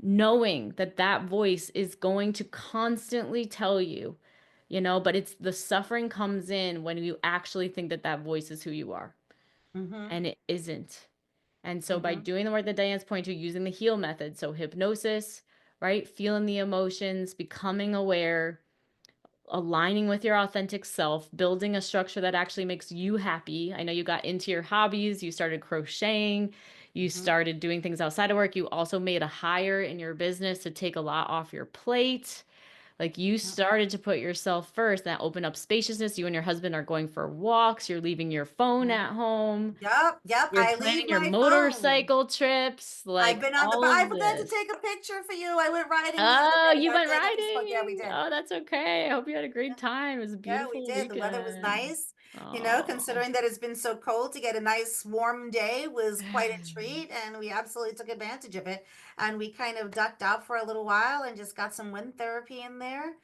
knowing that that voice is going to constantly tell you, but it's the suffering comes in when you actually think that that voice is who you are, Mm-hmm. and it isn't. And so by Mm-hmm. doing the work that Diane's pointing to, using the heal method, so hypnosis, right? Feeling the emotions, becoming aware, aligning with your authentic self, building a structure that actually makes you happy. I know you got into your hobbies, you started crocheting, you Mm-hmm. started doing things outside of work. You also made a hire in your business to take a lot off your plate. Like you started to put yourself first. That opened up spaciousness. You and your husband are going for walks. You're leaving your phone Mm-hmm. at home. Yep, yep. You're I planning leave your my phone. motorcycle trips, I've like been on the, all but I of forgot to this. take a picture for you. I went riding the other Oh, day. you Our went day that we spoke. Yeah, we riding. did. Oh, that's okay. I hope you had a great time. It was a Yeah, we beautiful did. The weather was weekend. nice. Oh. Considering that it's been so cold, to get a nice warm day was quite a treat, and we absolutely took advantage of it. And we kind of ducked out for a little while and just got some wind therapy in there.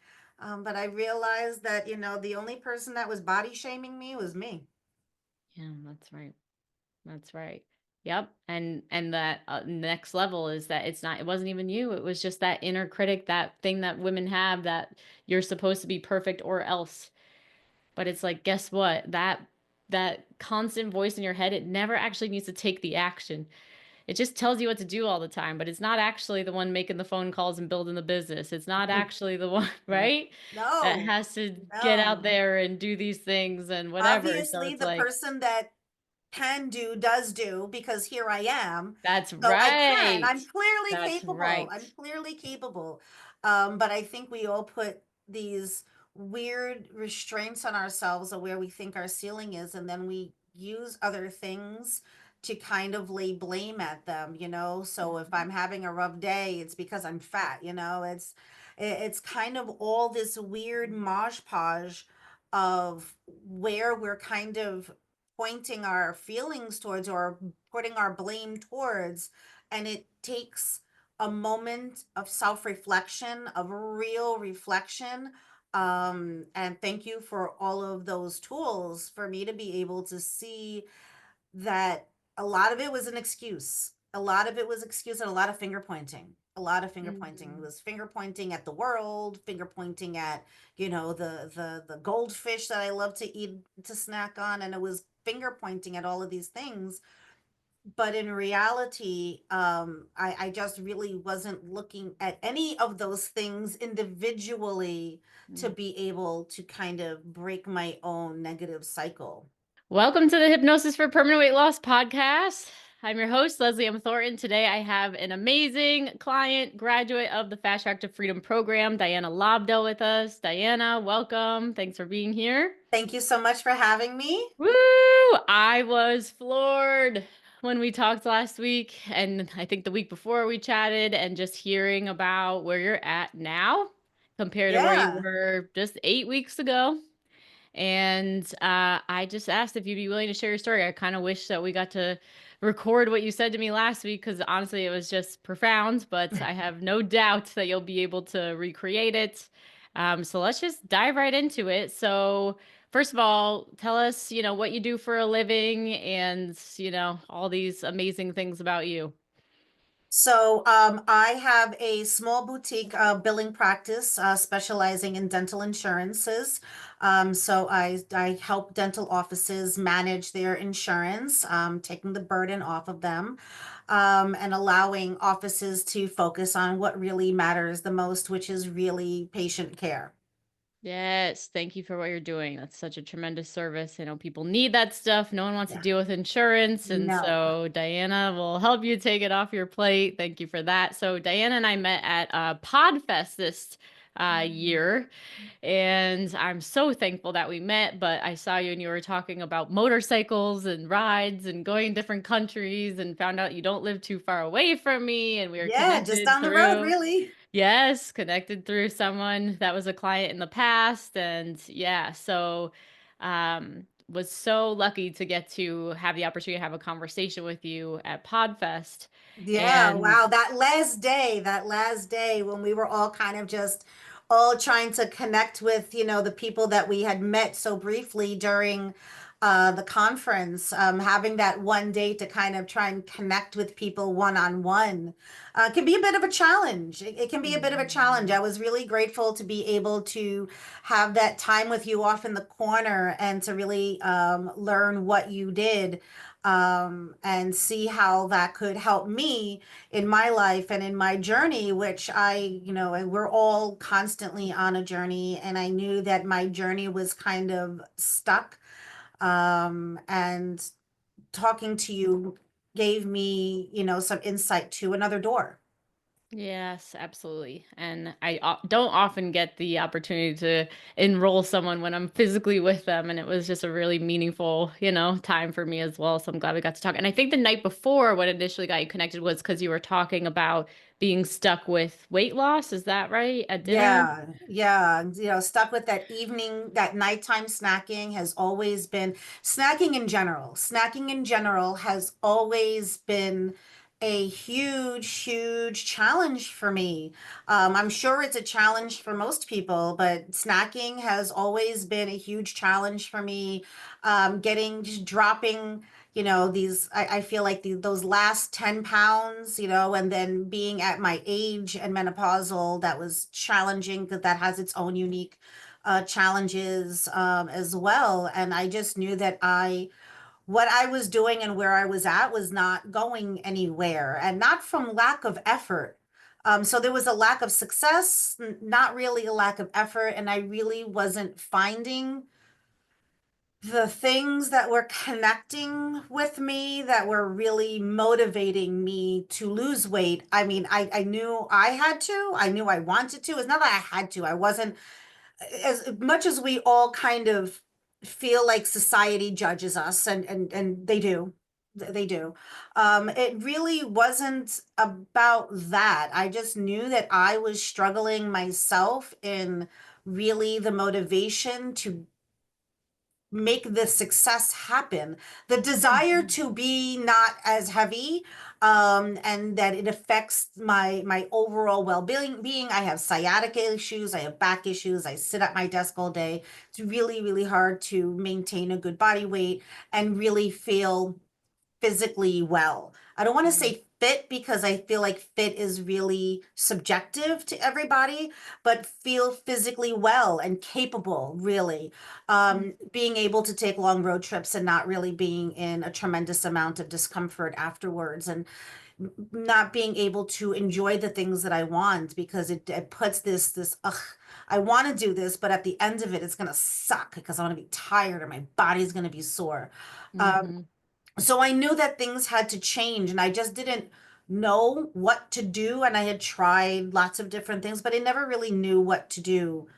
But I realized that, the only person that was body shaming me was me. Yeah, that's right. That's right. Yep. And that next level is that it wasn't even you. It was just that inner critic, that thing that women have that you're supposed to be perfect or else. But it's like, guess what? That constant voice in your head, it never actually needs to take the action. It just tells you what to do all the time, but it's not actually the one making the phone calls and building the business. It's not actually the one, right? That No, has to get out no. there and do these things and whatever. So Obviously, it's the like, person that can do does do, because here I am. that's So I can. right. I'm clearly That's capable. right. I'm clearly capable. But I think we all put these weird restraints on ourselves of where we think our ceiling is, and then we use other things to kind of lay blame at them. So if Mhm. I'm having a rough day, it's because I'm fat. It's kind of all this weird mosh podge of where we're kind of pointing our feelings towards, or putting our blame towards. And it takes a moment of self-reflection, of real reflection. And thank you for all of those tools for me to be able to see that a lot of it was an excuse. A lot of it was excuse, and a lot of finger pointing. A lot of finger pointing. It Mhm. was finger pointing at the world, finger pointing at, the goldfish that I love to eat, to snack on, and it was finger pointing at all of these things. But in reality, I just really wasn't looking at any of those things individually to Mhm. be able to kind of break my own negative cycle. Welcome to the Hypnosis for Permanent Weight Loss podcast. I'm your host, Leslie M. Thornton. Today I have an amazing client, graduate of the Fast Track to Freedom program, Diana Lobdell, with us. Diana, welcome. Thanks for being here. Thank you so much for having me. Woo! I was floored when we talked last week, and I think the week before we chatted, and just hearing about where you're at now compared to where you Yeah. were just 8 weeks ago. And I just asked if you'd be willing to share your story. I kind of wish that we got to record what you said to me last week because honestly, it was just profound. But I have no doubt that you'll be able to recreate it. So let's just dive right into it. So, first of all, tell us, what you do for a living and, all these amazing things about you. So I have a small boutique billing practice specializing in dental insurances. So I help dental offices manage their insurance, taking the burden off of them, and allowing offices to focus on what really matters the most, which is really patient care. Yes, thank you for what you're doing. That's such a tremendous service. I know people need that stuff. No one wants to Yeah. deal with insurance. And No. so Diana will help you take it off your plate. Thank you for that. So Diana and I met at Podfest this year. And I'm so thankful that we met. But I saw you and you were talking about motorcycles and rides and going different countries and found out you don't live too far away from me. And we were Yeah, just connected down the road, through. really. Yes, connected through someone that was a client in the past, and yeah, so, was so lucky to get to have the opportunity to have a conversation with you at Podfest, Yeah, and wow. That last day when we were all kind of just all trying to connect with, the people that we had met so briefly during the conference, having that one day to kind of try and connect with people one on one can be a bit of a challenge. It can be a bit of a challenge. Mhm. I was really grateful to be able to have that time with you off in the corner and to really learn what you did, and see how that could help me in my life and in my journey, which and we're all constantly on a journey. And I knew that my journey was kind of stuck. And talking to you gave me, some insight to another door. Yes, absolutely. And I don't often get the opportunity to enroll someone when I'm physically with them. And it was just a really meaningful, time for me as well. So I'm glad we got to talk. And I think the night before, what initially got you connected was because you were talking about being stuck with weight loss. Is that right? At dinner? Yeah, yeah. Stuck with that evening, that nighttime snacking has always been snacking in general. Snacking in general has always been a huge, huge challenge for me. I'm sure it's a challenge for most people, but snacking has always been a huge challenge for me. Just dropping I feel like those last 10 pounds, and then being at my age and menopausal, that was challenging because that has its own unique challenges as well. And I just knew that what I was doing and where I was at was not going anywhere, and not from lack of effort. So there was a lack of success, not really a lack of effort, and I really wasn't finding the things that were connecting with me, that were really motivating me to lose weight. I mean, I knew I had to, I knew I wanted to. It's not that I had to, I wasn't, as much as we all kind of feel like society judges us, and they do. They do. It really wasn't about that. I just knew that I was struggling myself in really the motivation to make the success happen, the desire Mhm. to be not as heavy, and that it affects my overall well-being. I have sciatica issues, I have back issues, I sit at my desk all day. It's really, really hard to maintain a good body weight and really feel physically well. I don't want to Mm. say fit because I feel like fit is really subjective to everybody, but feel physically well and capable, really. Being able to take long road trips and not really being in a tremendous amount of discomfort afterwards, and not being able to enjoy the things that I want because it puts ugh, I want to do this, but at the end of it, it's going to suck because I'm going to be tired or my body's going to be sore. Um, Mhm. so I knew that things had to change, and I just didn't know what to do. And I had tried lots of different things, but I never really knew what to do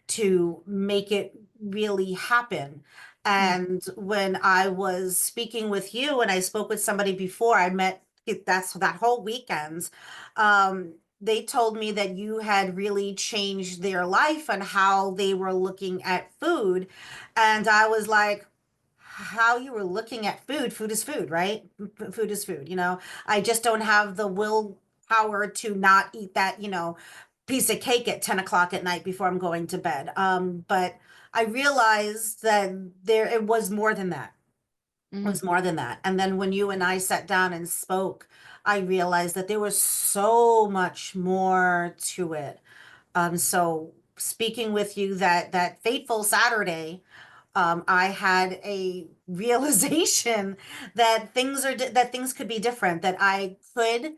to make it really happen. Mm. And when I was speaking with you, and I spoke with somebody before I met, that's that whole weekend, they told me that you had really changed their life and how they were looking at food. And I was like, how you were looking at food? Food is food, right? Food is food. I just don't have the willpower to not eat that, piece of cake at 10 o'clock at night before I'm going to bed. But I realized that it was more than that. It Mm. was more than that. And then when you and I sat down and spoke, I realized that there was so much more to it. So speaking with you that fateful Saturday, I had a realization that things could be different, that I could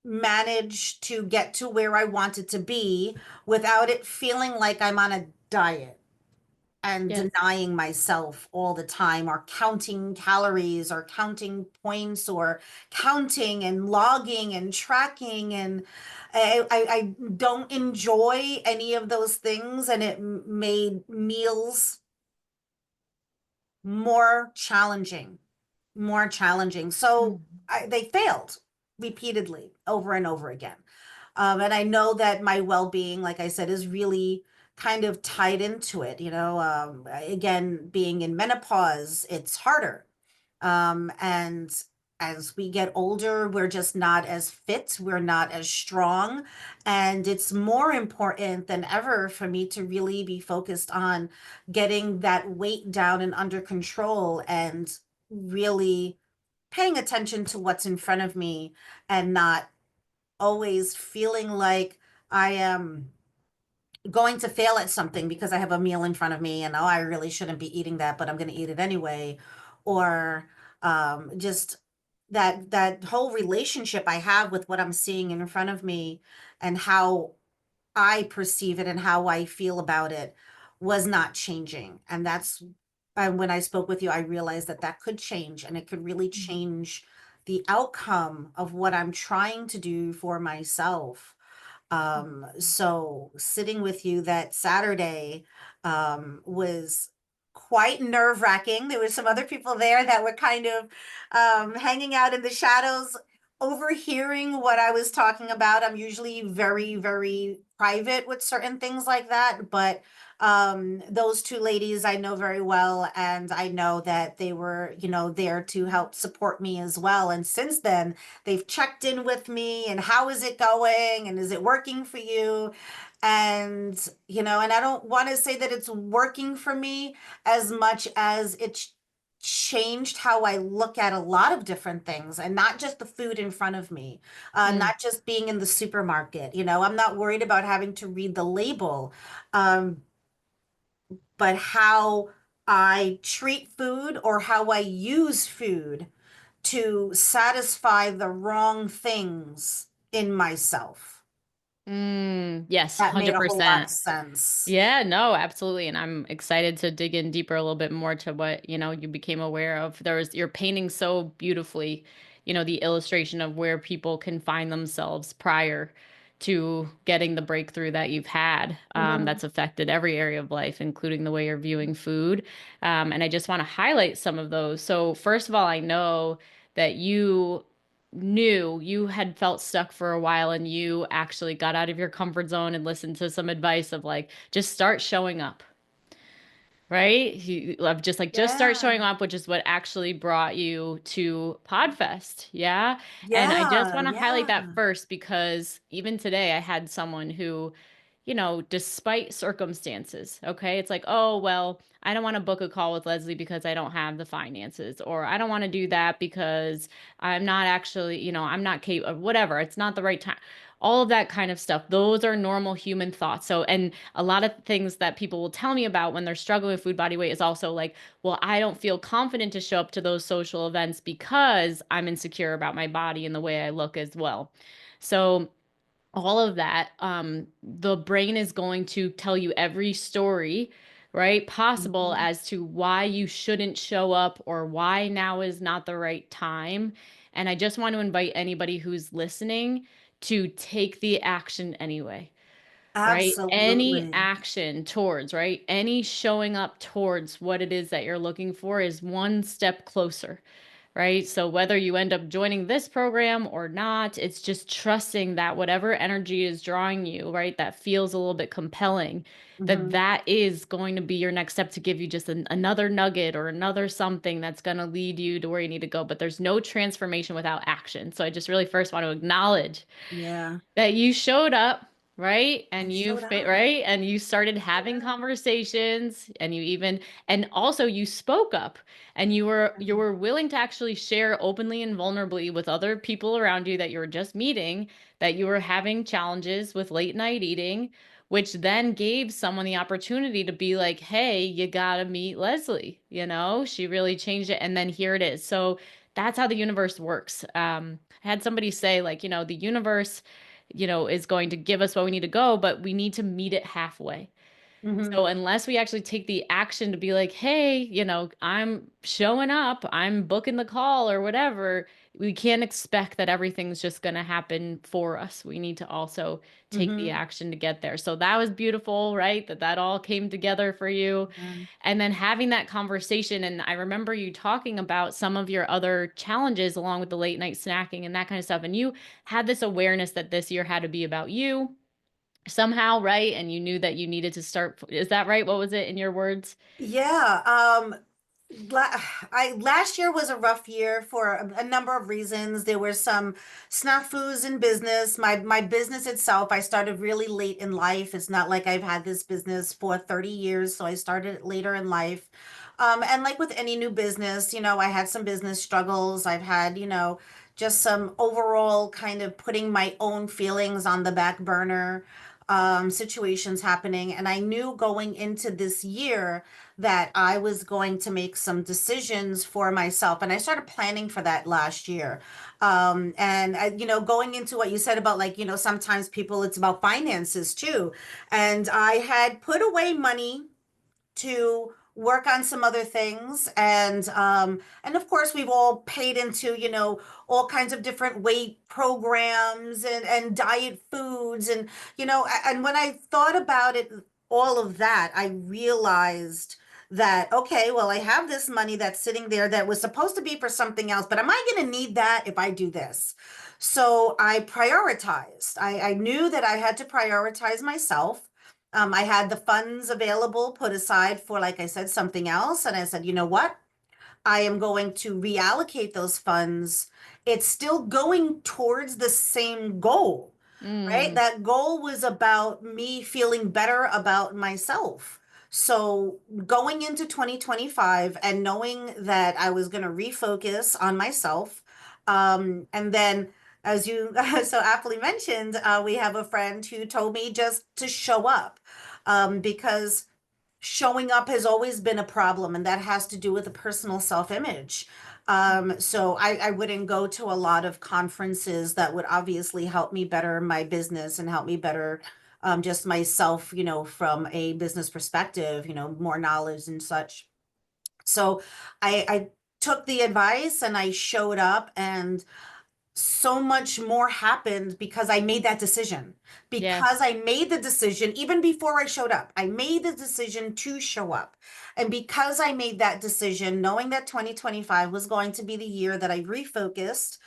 manage to get to where I wanted to be without it feeling like I'm on a diet and Yes. denying myself all the time, or counting calories, or counting points, or counting and logging and tracking. And I don't enjoy any of those things, and it made meals more challenging, more challenging. So Mm. they failed repeatedly over and over again. And I know that my well-being, like I said, is really kind of tied into it. Again, being in menopause, it's harder. And as we get older, we're just not as fit, we're not as strong. And it's more important than ever for me to really be focused on getting that weight down and under control and really paying attention to what's in front of me and not always feeling like I am going to fail at something because I have a meal in front of me and oh, I really shouldn't be eating that, but I'm going to eat it anyway. Or just that whole relationship I have with what I'm seeing in front of me and how I perceive it and how I feel about it was not changing. And that's when I spoke with you, I realized that that could change and it could really change the outcome of what I'm trying to do for myself. So sitting with you that Saturday was quite nerve-wracking. There were some other people there that were kind of hanging out in the shadows, overhearing what I was talking about. I'm usually very, very private with certain things like that, but those two ladies I know very well, and I know that they were, you know, there to help support me as well. And since then, they've checked in with me and how is it going and is it working for you? And, you know, and I don't want to say that it's working for me as much as it's changed how I look at a lot of different things and not just the food in front of me, Mm, not just being in the supermarket. You know, I'm not worried about having to read the label, um, but how I treat food or how I use food to satisfy the wrong things in myself. yes, That made a whole lot 100%. of sense. Yeah, no, absolutely. And I'm excited to dig in deeper a little bit more to what, you became aware of. You're painting so beautifully, the illustration of where people can find themselves prior to getting the breakthrough that you've had, Mhm. that's affected every area of life, including the way you're viewing food. And I just want to highlight some of those. So, first of all, I know that you knew you had felt stuck for a while and you actually got out of your comfort zone and listened to some advice of like just start showing up, right? You love just start Yeah. showing up, which is what actually brought you to Podfest. Yeah. And I just Yeah. want to highlight Yeah. that first because even today I had someone who, despite circumstances, okay, it's like, oh, well, I don't want to book a call with Leslie because I don't have the finances, or I don't want to do that because I'm not actually, I'm not capable, whatever, it's not the right time. All of that kind of stuff. Those are normal human thoughts. So, and a lot of things that people will tell me about when they're struggling with food body weight is also like, well, I don't feel confident to show up to those social events because I'm insecure about my body and the way I look as well. So, all of that, the brain is going to tell you every story, right, possible Mhm. as to why you shouldn't show up or why now is not the right time. And I just want to invite anybody who's listening to take the action anyway, right? Any Absolutely. action towards, right? Any showing up towards what it is that you're looking for is one step closer, right? So whether you end up joining this program or not, it's just trusting that whatever energy is drawing you, right, that feels a little bit compelling, that Hmm. that is going to be your next step to give you just another nugget or another something that's going to lead you to where you need to go. But there's no transformation without action. So I just really first want to acknowledge Yeah. that you showed up, right? I And showed up. right? And you started having Yeah. conversations and you even and also you spoke up and you were willing to actually share openly and vulnerably with other people around you that you were just meeting that you were having challenges with late night eating, which then gave someone the opportunity to be like, "Hey, you got to meet Leslie." She really changed it and then here it is. So that's how the universe works. I had somebody say like, the universe is going to give us what we need to go, but we need to meet it halfway. Hmm. So unless we actually take the action to be like, hey, I'm showing up, I'm booking the call or whatever, we can't expect that everything's just going to happen for us. We need to also take the Hmm. action to get there. So that was beautiful, right? That all came together for you. And then having that conversation. And I remember you talking about some of your other challenges along with the late night snacking and that kind of stuff. And you had this awareness that this year had to be about you somehow, right? And you knew that you needed to start. Is that right? What was it in your words? Yeah. La- I last year was a rough year for a number of reasons. There were some snafus in business. My business itself, I started really late in life. It's not like I've had this business for 30 years, so I started it later in life. And like with any new business, I had some business struggles. I've had, just some overall kind of putting my own feelings on the back burner, situations happening. And I knew going into this year that I was going to make some decisions for myself. And I started planning for that last year. Going into what you said about like, sometimes people, it's about finances too. And I had put away money to work on some other things, and of course we've all paid into all kinds of different weight programs and diet foods, and when I thought about it, all of that, I realized that, okay, well, I have this money that's sitting there that was supposed to be for something else, but am I going to need that if I do this? So I prioritized. I knew that I had to prioritize myself. I had the funds available put aside for, like I said, something else. And I said, you know what? I am going to reallocate those funds. It's still going towards the same goal, right? Mm, That goal was about me feeling better about myself. So going into 2025 and knowing that I was going to refocus on myself, and then as you so aptly mentioned, we have a friend who told me just to show up, because showing up has always been a problem, and that has to do with the personal self-image. So I wouldn't go to a lot of conferences that would obviously help me better my business and help me better, just myself, from a business perspective, more knowledge and such. So I took the advice and I showed up, and so much more happened because I made that decision. yeah, Because I made the decision, even before I showed up, I made the decision to show up. And because I made that decision, knowing that 2025 was going to be the year that I refocused,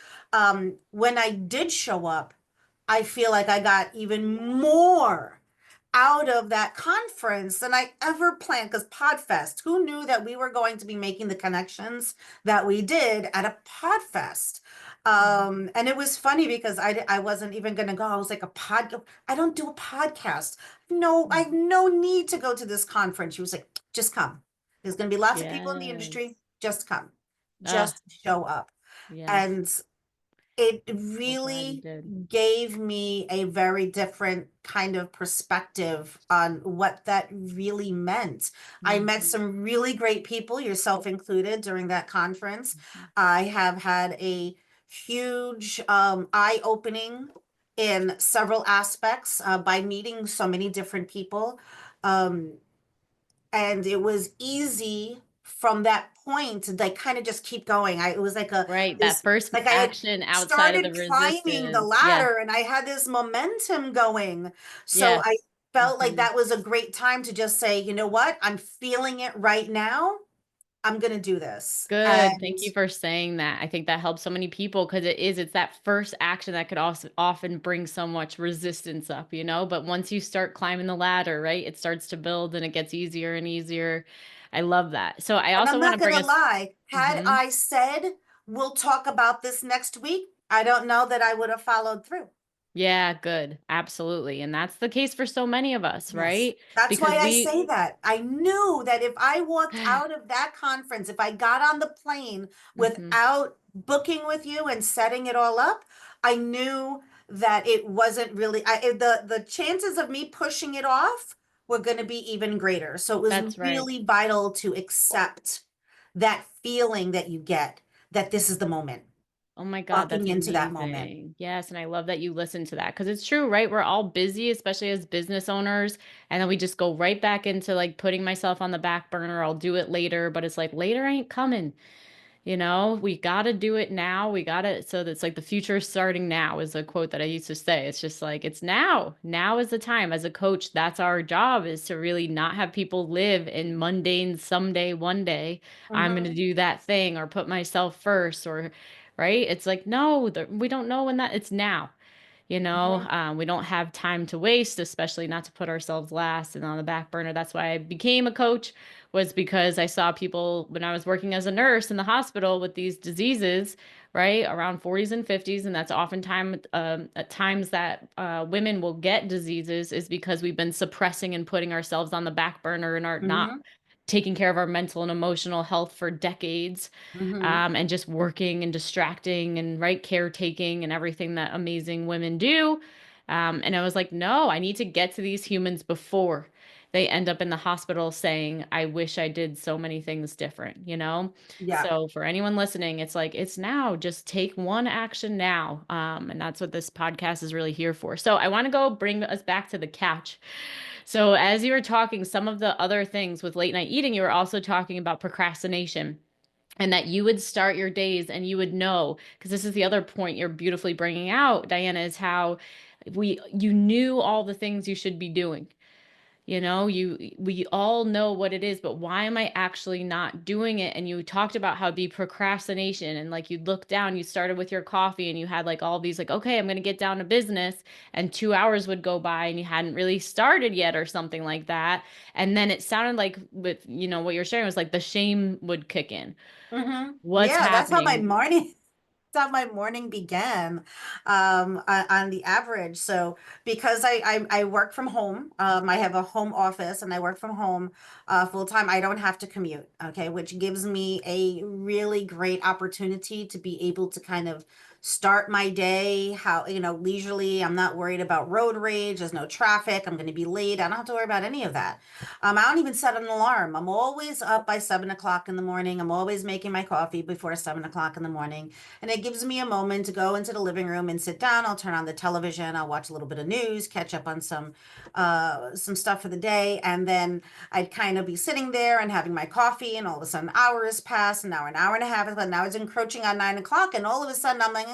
when I did show up, I feel like I got even more out of that conference than I ever planned. Because Podfest, who knew that we were going to be making the connections that we did at a Podfest? And it was funny because I wasn't even gonna go. I was like, I don't do a podcast. No, I have mhm. no need to go to this conference. She was like, just come. There's gonna be lots of people in the industry. Yes. Just come. Ah, Just show up. yes. And it So glad you really did. gave me a very different kind of perspective on what that really meant. I met Mhm, some really great people, yourself included, during that conference. mhm. I have had a huge, eye-opening in several aspects, by meeting so many different people. Um, and it was easy from that point to like kind of just keep going. It was like a Right, that this first like I had action outside of the started climbing the resistance. Yes, ladder and I had this momentum going. So I yes. felt like Mhm. that was a great time to just say, you know what? I'm feeling it right now. I'm gonna do this. Good, And thank you for saying that. I think that helps so many people because it's that first action that could also often bring so much resistance up, but once you start climbing the ladder, right, it starts to build and it gets easier and easier. I love that. So I and also I'm wanna not bring gonna us. lie, had Mhm. I said we'll talk about this next week, I don't know that I would have followed through. Yeah, good. Absolutely, and that's the case for so many of us, Yes. right? That's why Because I we say that. I knew that if I walked out of that conference, if I got on the plane Mhm. without booking with you and setting it all up, I knew that it wasn't really the chances of me pushing it off were going to be even greater. So it was That's right. really vital to accept that feeling that you get, that this is the moment, Oh my god, walking that's into that moment. amazing. Yes, and I love that you listen to that because it's true, right? We're all busy, especially as business owners, and then we just go right back into, like, putting myself on the back burner, I'll do it later, but it's like, later ain't coming. We got to do it now. We got to, so that's like the future is starting now is a quote that I used to say. It's just like, it's now. Now is the time. As a coach, that's our job is to really not have people live in mundane someday, one day, I'm going to Mhm. do that thing or put myself first or, right. It's like, no, we don't know when that it's now. Mhm. We don't have time to waste, especially not to put ourselves last and on the back burner. That's why I became a coach, was because I saw people when I was working as a nurse in the hospital with these diseases, right, around 40s and 50s. And that's oftentimes at times that women will get diseases is because we've been suppressing and putting ourselves on the back burner and are not Mhm. taking care of our mental and emotional health for decades, Mhm. and just working and distracting and right caretaking and everything that amazing women do. And I was like, no, I need to get to these humans before they end up in the hospital saying, I wish I did so many things different, you know? Yeah. So for anyone listening, it's like, it's now, just take one action now. And that's what this podcast is really here for. So I want to go bring us back to the couch. So as you were talking, some of the other things with late night eating, you were also talking about procrastination, and that you would start your days and you would know, because this is the other point you're beautifully bringing out, Diana, is how you knew all the things you should be doing. We all know what it is, but why am I actually not doing it? And you talked about how it'd be procrastination, and like you'd look down, you started with your coffee and you had like all these like, okay, I'm going to get down to business, and 2 hours would go by and you hadn't really started yet or something like that. And then it sounded like with, what you're sharing was like the shame would kick in. Mhm. What's Yeah, that's how my happening? morning how my morning began, on the average. So because I work from home, I have a home office and I work from home full time. I don't have to commute, okay, which gives me a really great opportunity to be able to kind of start my day how, leisurely. I'm not worried about road rage. There's no traffic. I'm going to be late. I don't have to worry about any of that. I don't even set an alarm. I'm always up by 7 o'clock in the morning. I'm always making my coffee before 7 o'clock in the morning. And it gives me a moment to go into the living room and sit down. I'll turn on the television. I'll watch a little bit of news, catch up on some stuff for the day, and then I'd kind of be sitting there and having my coffee, and all of a sudden hours pass, an hour and a half, and now it's encroaching on 9 o'clock, and all of a sudden I'm like,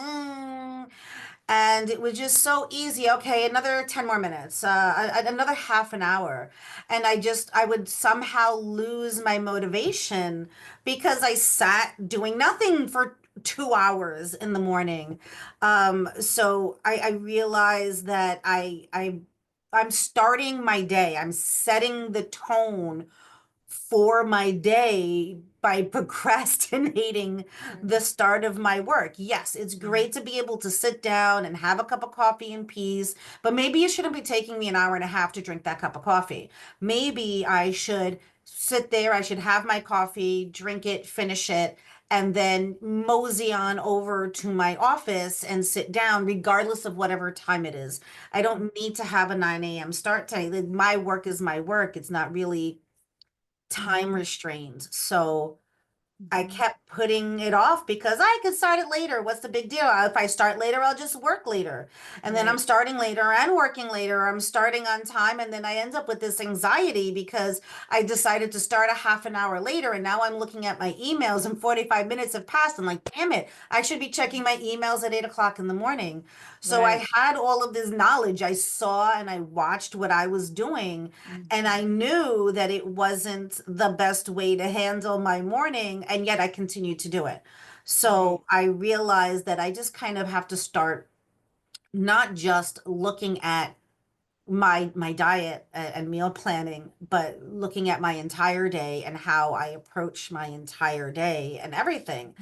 and it was just so easy. Okay, another 10 more minutes, another half an hour. And I would somehow lose my motivation because I sat doing nothing for 2 hours in the morning. So I realized that I'm starting my day. I'm setting the tone for my day by procrastinating the Mm, start of my work. Yes, it's mm, great to be able to sit down and have a cup of coffee in peace, but maybe it shouldn't be taking me an hour and a half to drink that cup of coffee. Maybe I should sit there, I should have my coffee, drink it, finish it, and then mosey on over to my office and sit down, regardless of whatever time it is. I mm, don't need to have a 9 a.m. start time. My work is my work. It's not really time mm, restrained. So I mhm. kept putting it off because I could start it later. What's the big deal? If I start later, I'll just work later. And then I'm Right. starting later and working later. I'm starting on time. And then I end up with this anxiety because I decided to start a half an hour later. And now I'm looking at my emails and 45 minutes have passed. I'm like, damn it, I should be checking my emails at 8 o'clock in the morning. So Right. I had all of this knowledge. I saw and I watched what I was doing. And I Mhm. knew that it wasn't the best way to handle my morning, and yet I continued to do it. Right. So I realized that I just kind of have to start not just looking at my diet and meal planning, but looking at my entire day and how I approach my entire day and everything.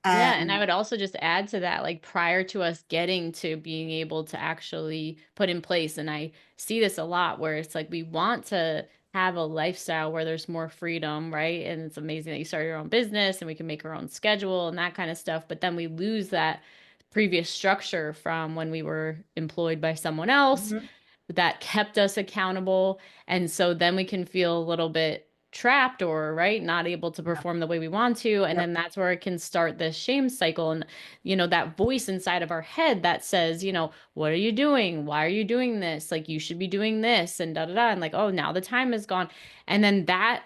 Yeah, and I And would also just add to that, like prior to us getting to being able to actually put in place, and I see this a lot where it's like we want to have a lifestyle where there's more freedom, right? And it's amazing that you start your own business and we can make our own schedule and that kind of stuff. But then we lose that previous structure from when we were employed by someone else Mhm. that kept us accountable. And so then we can feel a little bit trapped or right not able to Yeah. perform the way we want to, and Yep. then that's where it can start this shame cycle. And that voice inside of our head that says, what are you doing, why are you doing this, like you should be doing this, and da da da, and like, oh, now the time is gone. And then that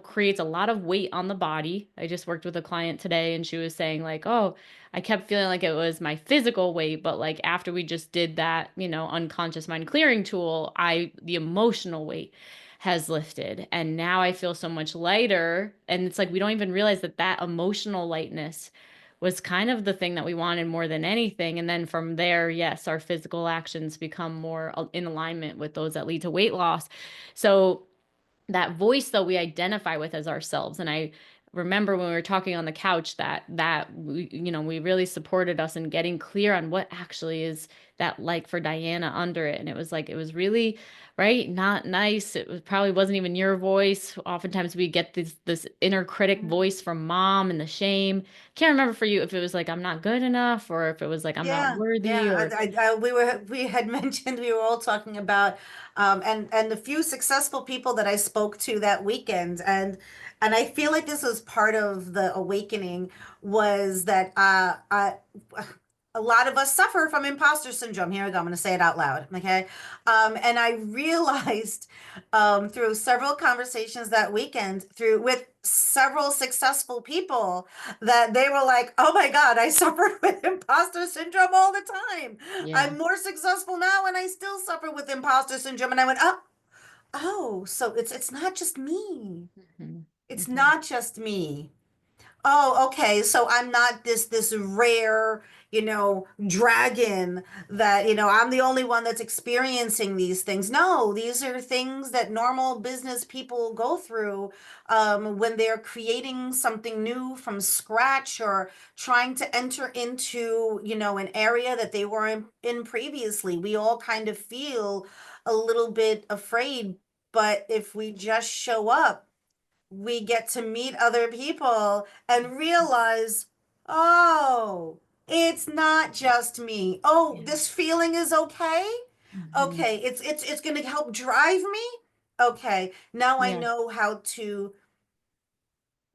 creates a lot of weight on the body. I just worked with a client today and she was saying like, oh, I kept feeling like it was my physical weight, but like after we just did that, unconscious mind clearing tool, the emotional weight has lifted. And now I feel so much lighter. And it's like we don't even realize that emotional lightness was kind of the thing that we wanted more than anything. And then from there, yes, our physical actions become more in alignment with those that lead to weight loss. So that voice though we identify with as ourselves. And I remember when we were talking on the couch that we, we really supported us in getting clear on what actually is that like for Diana under it. And it was like, it was really right, not nice. It was probably wasn't even your voice. Oftentimes we get this inner critic voice from mom and the shame. Can't remember for you if it was like I'm not good enough, or if it was like I'm not Yeah, worthy, yeah. or We had mentioned we were all talking about, and the few successful people that I spoke to that weekend, and I feel like this was part of the awakening was that a lot of us suffer from imposter syndrome. Here we go. I'm going to say it out loud. Okay. And I realized through several conversations that weekend, through with several successful people, that they were like, oh my God, I suffered with imposter syndrome all the time. yeah. I'm more successful now and I still suffer with imposter syndrome. And I went, oh, so it's not just me. Mhm. It's Mhm. not just me. Oh, okay. So I'm not this rare, dragon that, I'm the only one that's experiencing these things. No, these are things that normal business people go through when they're creating something new from scratch or trying to enter into, an area that they weren't in previously. We all kind of feel a little bit afraid, but if we just show up, we get to meet other people and realize, oh, it's not just me. Oh, Yeah. this feeling is okay. Mhm. Okay, it's going to help drive me. Okay, now I Yeah. know how to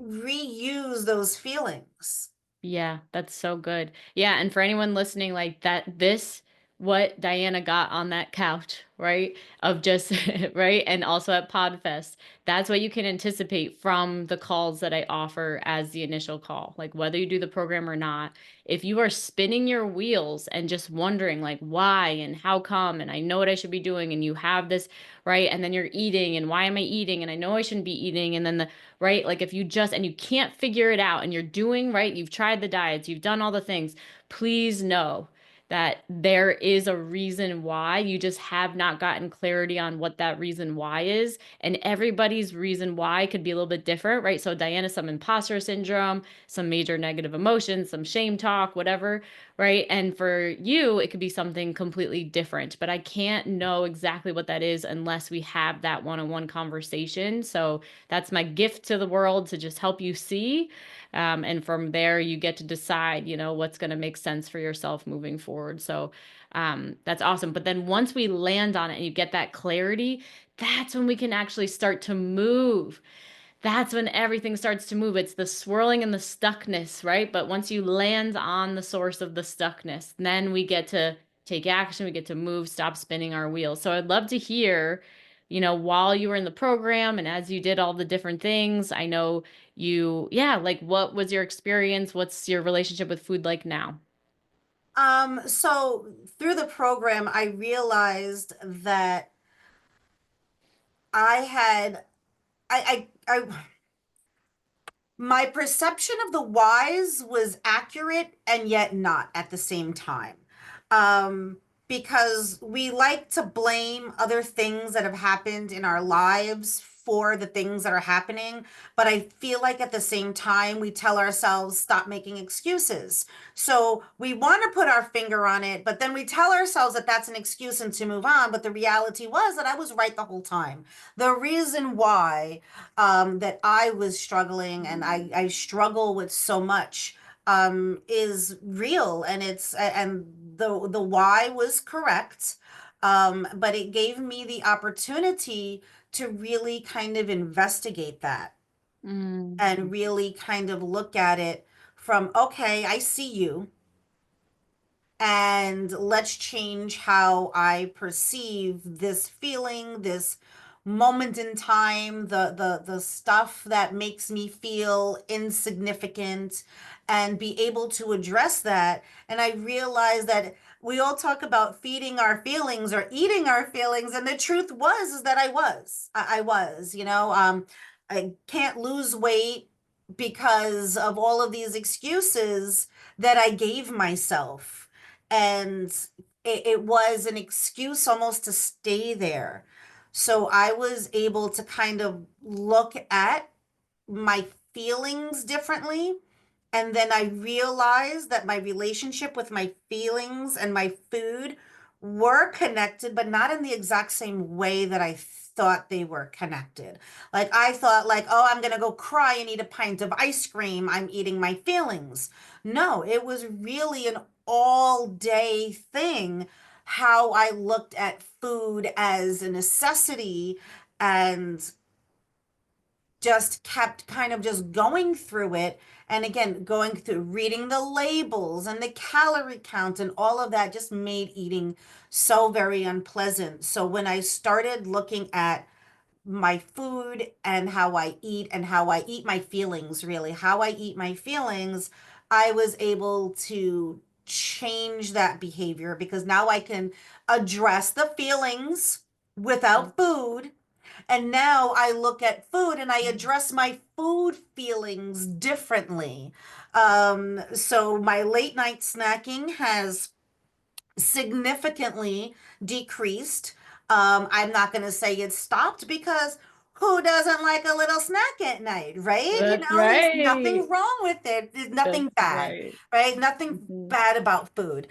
reuse those feelings. Yeah, that's so good. Yeah, and for anyone listening, like that, this what Diana got on that couch, right? Of just right, and also at Podfest. That's what you can anticipate from the calls that I offer as the initial call. Like whether you do the program or not, if you are spinning your wheels and just wondering like why and how come, and I know what I should be doing, and you have this, right? And then you're eating, and why am I eating? And I know I shouldn't be eating, and then the right? Like if you just, and you can't figure it out and you're doing, right? You've tried the diets, you've done all the things. Please know that there is a reason why. You just have not gotten clarity on what that reason why is. And everybody's reason why could be a little bit different, right? So Diana, some imposter syndrome, some major negative emotions, some shame talk, whatever, right? And for you, it could be something completely different. But I can't know exactly what that is unless we have that one-on-one conversation. So that's my gift to the world to just help you see. And from there, you get to decide, what's going to make sense for yourself moving forward. So that's awesome. But then once we land on it and you get that clarity, that's when we can actually start to move. That's when everything starts to move. It's the swirling and the stuckness, right? But once you land on the source of the stuckness, then we get to take action, we get to move, stop spinning our wheels. So I'd love to hear, while you were in the program and as you did all the different things, I know yeah, like what was your experience? What's your relationship with food like now? So through the program, I realized that I had I my perception of the whys was accurate and yet not at the same time. Um, because we like to blame other things that have happened in our lives for the things that are happening. But I feel like at the same time, we tell ourselves, stop making excuses. So we want to put our finger on it, but then we tell ourselves that that's an excuse and to move on. But the reality was that I was right the whole time. The reason why that I was struggling and I struggle with so much is real and the why was correct. But it gave me the opportunity to really kind of investigate that Mm, and really kind of look at it from, okay, I see you and let's change how I perceive this feeling, this moment in time, the stuff that makes me feel insignificant and be able to address that. And I realize that we all talk about feeding our feelings or eating our feelings, and the truth was is that I was, I was, I can't lose weight because of all of these excuses that I gave myself. And it was an excuse almost to stay there. So I was able to kind of look at my feelings differently. And then I realized that my relationship with my feelings and my food were connected, but not in the exact same way that I thought they were connected. Like I thought like, oh, I'm going to go cry and eat a pint of ice cream. I'm eating my feelings. No, it was really an all day thing how I looked at food as a necessity and just kept kind of just going through it. And again, going through reading the labels and the calorie count and all of that just made eating so very unpleasant. So when I started looking at my food and how I eat my feelings, really, how I eat my feelings, I was able to change that behavior because now I can address the feelings Mm, without food, and now I look at food and I address my food feelings differently. So my late night snacking has significantly decreased. I'm not going to say it stopped because who doesn't like a little snack at night, right? You that's know, there's nothing right. wrong with it. There's nothing That's bad, right. right? Nothing Mhm. bad about food.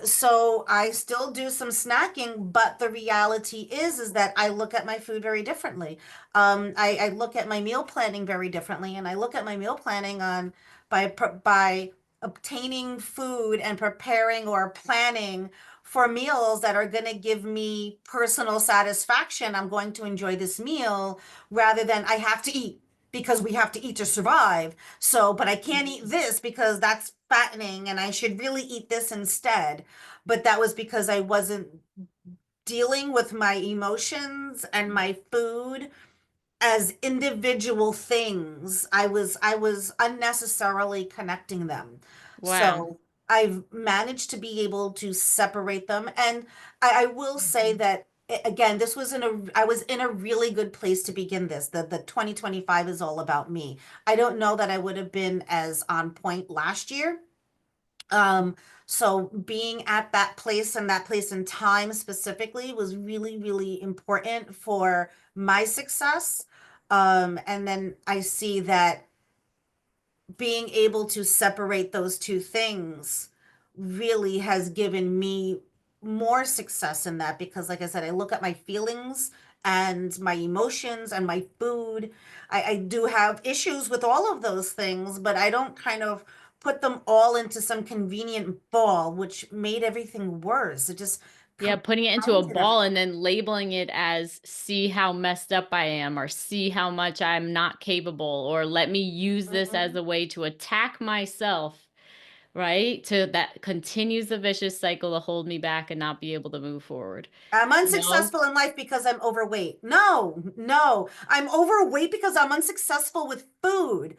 So I still do some snacking, but the reality is that I look at my food very differently. I look at my meal planning very differently, and I look at my meal planning on by obtaining food and preparing or planning for meals that are going to give me personal satisfaction. I'm going to enjoy this meal rather than I have to eat because we have to eat to survive. So, but I can't eat this because that's fattening and I should really eat this instead. But that was because I wasn't dealing with my emotions and my food as individual things. I was unnecessarily connecting them. Wow. So I've managed to be able to separate them. And I will say Mhm. that again, this was in a I was in a really good place to begin this. The 2025 is all about me. I don't know that I would have been as on point last year. Um, so being at that place and that place in time specifically was really, really important for my success. And then I see that being able to separate those two things really has given me more success in that because like I said, I look at my feelings and my emotions and my food. I do have issues with all of those things, but I don't kind of put them all into some convenient ball, which made everything worse. It just Yeah, putting it into a compounded ball and everything. then labeling it as see how messed up I am or see how much I'm not capable or let me use this as Mhm. a way to attack myself, right? To that continues the vicious cycle to hold me back and not be able to move forward. I'm You know? unsuccessful in life because I'm overweight. No, no. I'm overweight because I'm unsuccessful with food.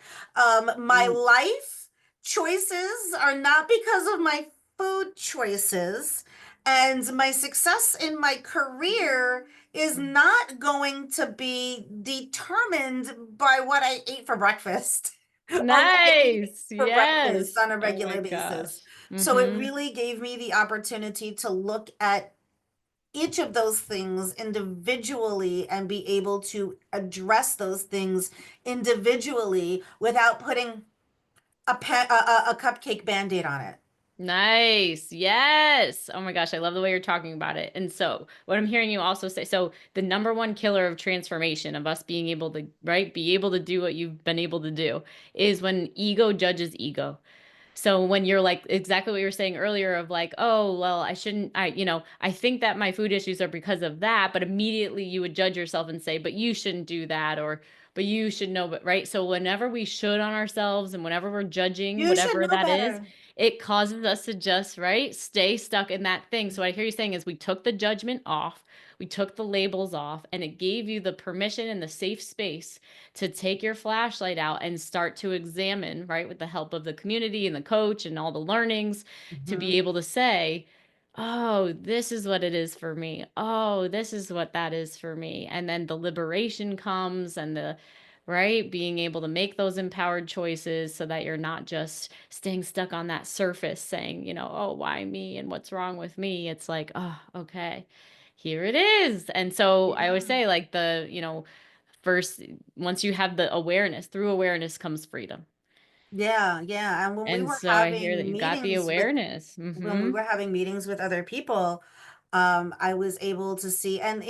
My Mm, life choices are not because of my food choices. And my success in my career is not going to be determined by what I ate for breakfast or what I eat nice. for breakfast Yes. on a Oh my regular basis. gosh. So it Mhm. really gave me the opportunity to look at each of those things individually and be able to address those things individually without putting a cupcake band-aid on it. Nice. Yes. Oh my gosh, I love the way you're talking about it. And so, what I'm hearing you also say, so the number one killer of transformation, of us being able to, right, be able to do what you've been able to do, is when ego judges ego. So when you're like exactly what you were saying earlier of like, oh, well, I shouldn't, I think that my food issues are because of that, but immediately you would judge yourself and say, but you shouldn't do that, or but you should know, but right. So whenever we should on ourselves and whenever we're judging You should whatever know that is, better. it causes us to just, right, stay stuck in that thing. So what I hear you saying is we took the judgment off, we took the labels off, and it gave you the permission and the safe space to take your flashlight out and start to examine, right, with the help of the community and the coach and all the learnings, to be Mhm. able to say, oh, this is what it is for me. Oh, this is what that is for me. And then the liberation comes and the right? Being able to make those empowered choices so that you're not just staying stuck on that surface saying, oh, why me and what's wrong with me? It's like, oh, okay, here it is. And so I always Yeah. say, like, first, once you have the awareness, through awareness comes freedom. Yeah, yeah. And And so I hear that you got the awareness. when we Mm-hmm. were having meetings with other people, I was able to see, and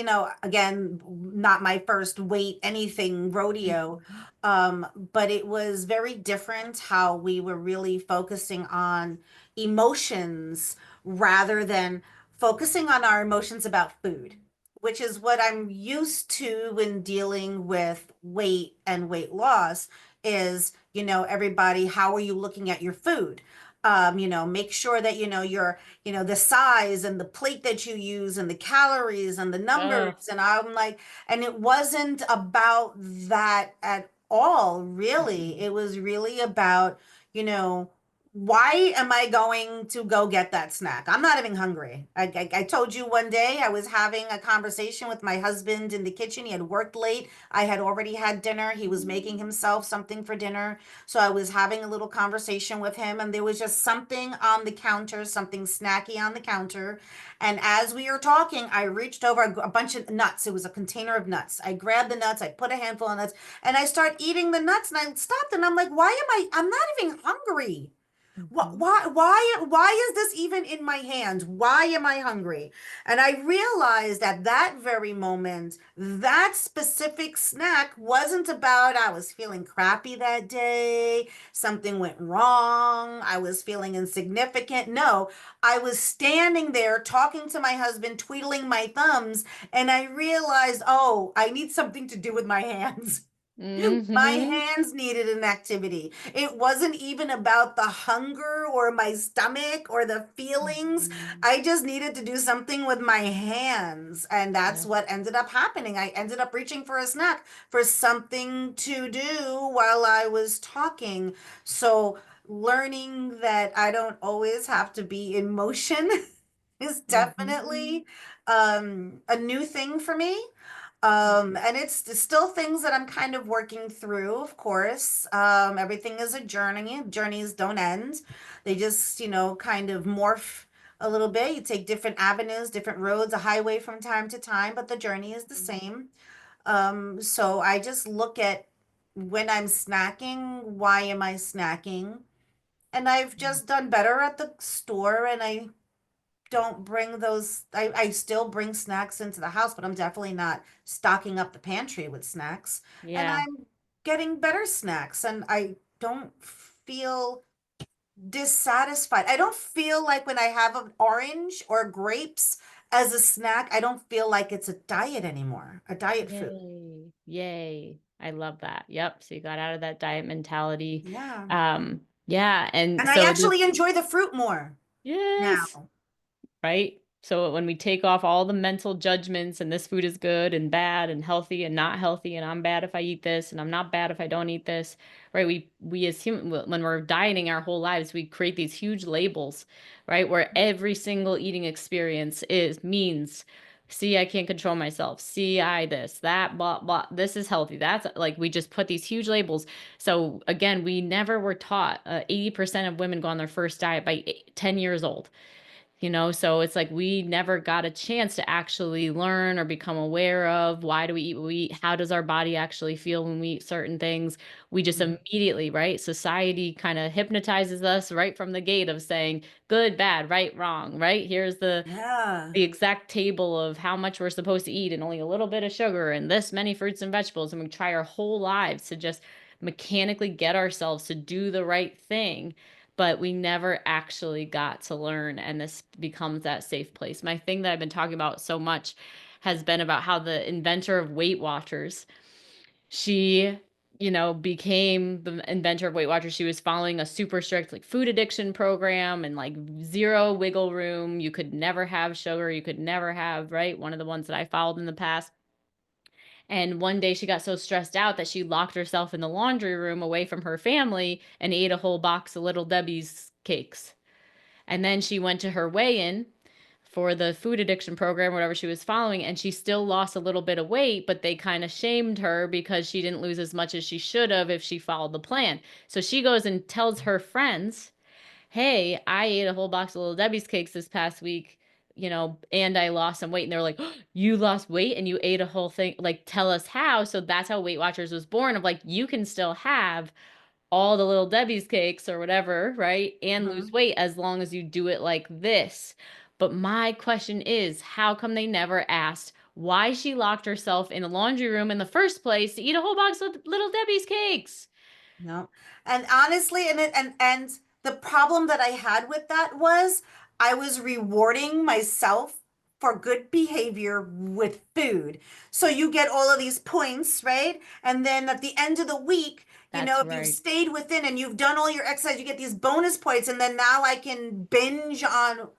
again, not my first weight anything rodeo, Mhm. but it was very different how we were really focusing on emotions rather than focusing on our emotions about food, which is what I'm used to when dealing with weight and weight loss is, everybody, how are you looking at your food? Make sure that your the size and the plate that you use and the calories and the numbers. Oh. And I'm like, and it wasn't about that at all, really. Mhm. It was really about, you know, why am I going to go get that snack? I'm not even hungry. I told you one day I was having a conversation with my husband in the kitchen. He had worked late. I had already had dinner. He was making himself something for dinner. So I was having a little conversation with him, and there was just something on the counter, something snacky on the counter. And as we were talking, I reached over a bunch of nuts. It was a container of nuts. I grabbed the nuts, I put a handful of nuts, and I start eating the nuts. And I stopped, and I'm like, why I'm not even hungry. Mhm. Why is this even in my hands? Why am I hungry? And I realized at that very moment, that specific snack wasn't about I was feeling crappy that day, something went wrong, I was feeling insignificant. No, I was standing there talking to my husband, twiddling my thumbs, and I realized, oh, I need something to do with my hands. My Mhm. hands needed an activity. It wasn't even about the hunger or my stomach or the feelings. Mhm. I just needed to do something with my hands. And that's Yeah. what ended up happening. I ended up reaching for a snack, for something to do while I was talking. So, learning that I don't always have to be in motion is Mhm. definitely a new thing for me. And it's still things that I'm kind of working through, of course. Everything is a journey. Journeys don't end. They just, kind of morph a little bit. You take different avenues, different roads, a highway from time to time, but the journey is the same. So I just look at when I'm snacking, why am I snacking? And I've just done better at the store, and I don't bring those. I still bring snacks into the house, but I'm definitely not stocking up the pantry with snacks. And Yeah. I'm getting better snacks, and I don't feel dissatisfied. I don't feel like when I have an orange or grapes as a snack, I don't feel like it's a diet anymore, a diet food. Yay. Yay. I love that. Yep. So you got out of that diet mentality. Yeah. Yeah. And And I so this, actually enjoy the fruit more yes. now. Right? So when we take off all the mental judgments and this food is good and bad and healthy and not healthy and I'm bad if I eat this and I'm not bad if I don't eat this, right? We as human, when we're dieting our whole lives, we create these huge labels, right? Where every single eating experience is means, see, I can't control myself. See, I this, that, blah, blah. This is healthy. That's like we just put these huge labels. So again, we never were taught. 80% of women go on their first diet by 10 years old. So it's like we never got a chance to actually learn or become aware of why do we eat what we eat? How does our body actually feel when we eat certain things? We just immediately, right? Society kind of hypnotizes us right from the gate of saying good, bad, right, wrong, right? Here's the Yeah. the exact table of how much we're supposed to eat and only a little bit of sugar and this many fruits and vegetables. And we try our whole lives to just mechanically get ourselves to do the right thing. But we never actually got to learn. And this becomes that safe place. My thing that I've been talking about so much has been about how the inventor of Weight Watchers, she became the inventor of Weight Watchers. She was following a super strict like food addiction program and like zero wiggle room. You could never have sugar. You could never have, right? One of the ones that I followed in the past. And one day she got so stressed out that she locked herself in the laundry room away from her family and ate a whole box of Little Debbie's cakes. And then she went to her weigh in for the food addiction program, whatever she was following, and she still lost a little bit of weight, but they kind of shamed her because she didn't lose as much as she should have if she followed the plan. So she goes and tells her friends, hey, I ate a whole box of Little Debbie's cakes this past week, and I lost some weight. And they're like, oh, you lost weight and you ate a whole thing. Like, tell us how. So that's how Weight Watchers was born, of like, you can still have all the Little Debbie's cakes or whatever, right? And lose Mhm. weight as long as you do it like this. But my question is, how come they never asked why she locked herself in a laundry room in the first place to eat a whole box of Little Debbie's cakes? No. And honestly, and the problem that I had with that was I was rewarding myself for good behavior with food. So you get all of these points, right? And then at the end of the week, That's if you've right. stayed within and you've done all your exercise, you get these bonus points, and then now I can binge on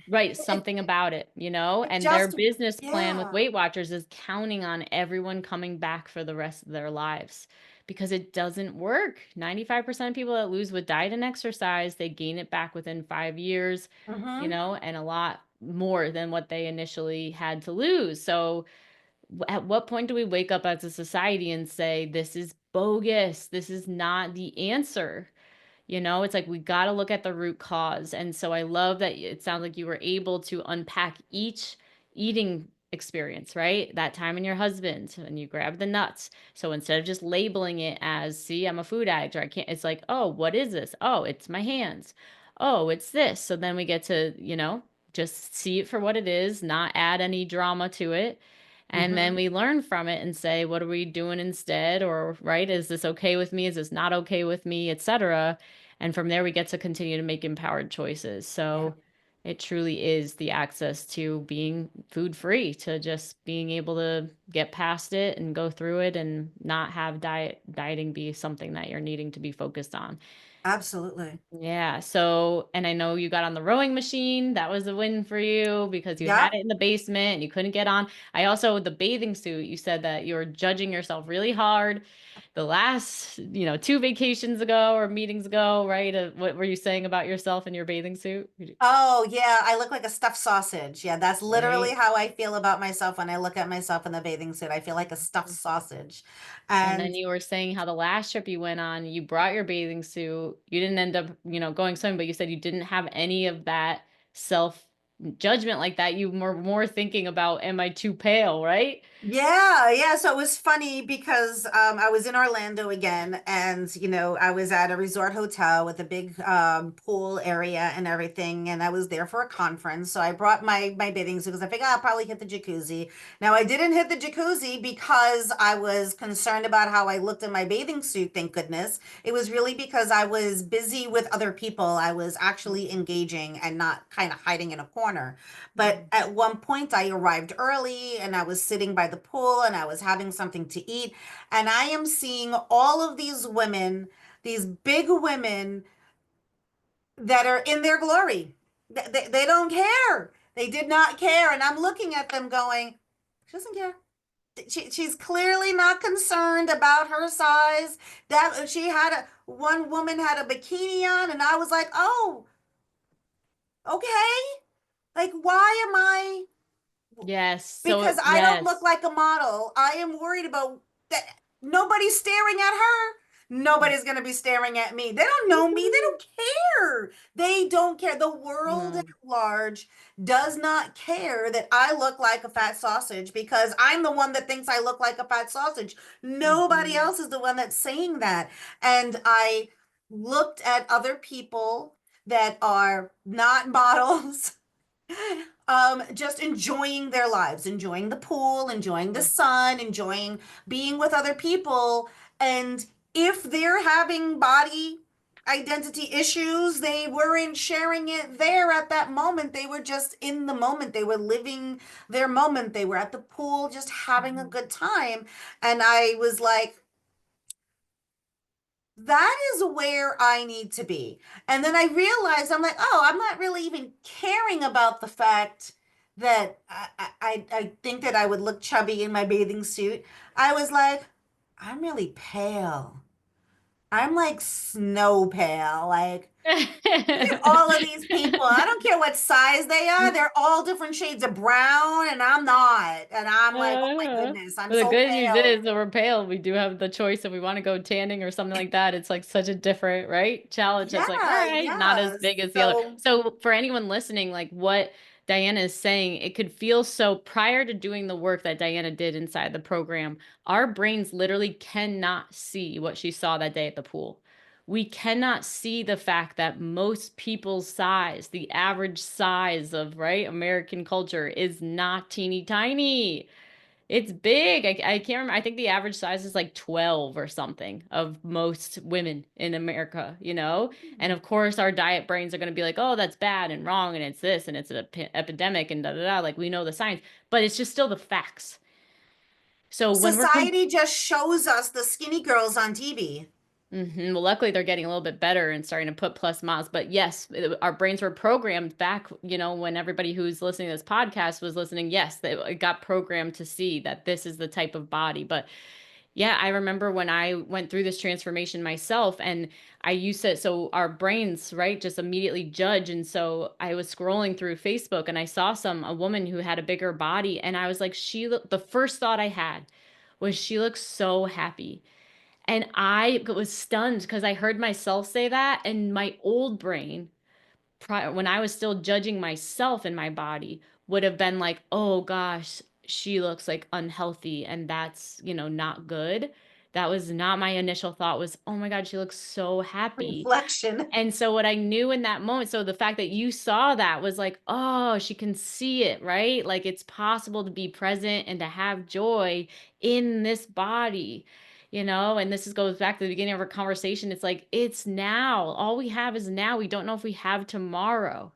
Right, it. something about it, It and their just, business plan with yeah. Weight Watchers is counting on everyone coming back for the rest of their lives because it doesn't work. 95% of people that lose with diet and exercise, they gain it back within 5 years, Mm-hmm. and a lot more than what they initially had to lose. So, at what point do we wake up as a society and say, this is bogus? This is not the answer? It's like we got to look at the root cause. And so I love that it sounds like you were able to unpack each eating experience, right? That time in your husband and you grab the nuts. So instead of just labeling it as, see, I'm a food addict or I can't, it's like, oh, what is this? Oh, it's my hands. Oh, it's this. So then we get to, just see it for what it is, not add any drama to it. And then Mm-hmm. we learn from it and say, what are we doing instead? Or, right, is this okay with me? Is this not okay with me, etc. And from there, we get to continue to make empowered choices. Yeah. So it truly is the access to being food free, to just being able to get past it and go through it and not have dieting be something that you're needing to be focused on. Absolutely. Yeah. So, and I know you got on the rowing machine. That was a win for you because you had Yep. it in the basement and you couldn't get on. I also, the bathing suit, you said that you were judging yourself really hard the last, two vacations ago or meetings ago, right? What were you saying about yourself in your bathing suit? Oh, yeah, I look like a stuffed sausage. Yeah, that's literally Right. how I feel about myself when I look at myself in the bathing suit. I feel like a stuffed sausage. And then And you were saying how the last trip you went on, you brought your bathing suit. You didn't end up, going swimming, but you said you didn't have any of that self judgment like that. You were more thinking about, am I too pale, right? yeah, yeah. So it was funny because I was in Orlando again, and I was at a resort hotel with a big pool area and everything, and I was there for a conference. So I brought my bathing suit because I figured I'll probably hit the jacuzzi. Now I didn't hit the jacuzzi because I was concerned about how I looked in my bathing suit. Thank goodness. It was really because I was busy with other people. I was actually engaging and not kind of hiding in a corner. But Mhm. at one point, I arrived early and I was sitting by the pool and I was having something to eat. And I am seeing all of these women, these big women that are in their glory. They don't care. They did not care. And I'm looking at them going, she doesn't care. She's clearly not concerned about her size. That she had one woman had a bikini on, and I was like, oh, okay. Like, why am I? Yes. So, Because I don't look yes. like a model. I am worried about that. Nobody's staring at her. Nobody's going to be staring at me. They don't know me. They don't care. They don't care. The world at No. large does not care that I look like a fat sausage because I'm the one that thinks I look like a fat sausage. Nobody Mhm. else is the one that's saying that. And I looked at other people that are not models just enjoying their lives, enjoying the pool, enjoying the sun, enjoying being with other people. And if they're having body identity issues, they weren't sharing it there at that moment. They were just in the moment. They were living their moment. They were at the pool just having a Mhm. good time. And I was like, that is where I need to be. And then I realized I'm like, oh, I'm not really even caring about the fact that I think that I would look chubby in my bathing suit. I was like, I'm really pale. I'm like snow pale. Like, look at all of these people. I don't care what size they are. They're all different shades of brown, and I'm not. And I'm like, oh my Uh, goodness, I'm but the so good news is pale. that we're pale. We do have the choice if we want to go tanning or something like that. It's like such a different, right? Challenge that's like, all Yeah, right, not as yeah. big as the other. So, So for anyone listening, like what Diana is saying, it could feel so prior to doing the work that Diana did inside the program, our brains literally cannot see what she saw that day at the pool. We cannot see the fact that most people's size, the average size of, right, American culture is not teeny tiny. It's big. I can't remember. I think the average size is like 12 or something of most women in America, you know? And of course, our diet brains are going to be like, oh, that's bad and wrong. And it's this and it's an epidemic and da da da. Like we know the science, but it's just still the facts. So when we're society just shows us the skinny girls on TV. Well, luckily they're getting a little bit better and starting to put plus miles. But yes, our brains were programmed back, you know, when everybody who's listening to this podcast was listening. Yes, they it got programmed to see that this is the type of body. But yeah, I remember when I went through this transformation myself and I used to, so our brains, right, just immediately judge. And so I was scrolling through Facebook and I saw a woman who had a bigger body. And I was like, the first thought I had was she looks so happy. And I was stunned because I heard myself say that, and my old brain, when I was still judging myself and my body, would have been like, oh gosh, she looks like unhealthy, and that's, you know, not good. That was not my initial thought was, oh my God, she looks so happy. Reflection. And so what I knew in that moment, so the fact that you saw that was like, oh, she can see it, right? Like it's possible to be present and to have joy in this body, you know? And goes back to the beginning of our conversation. It's like, it's now. All we have is now. We don't know if we have tomorrow,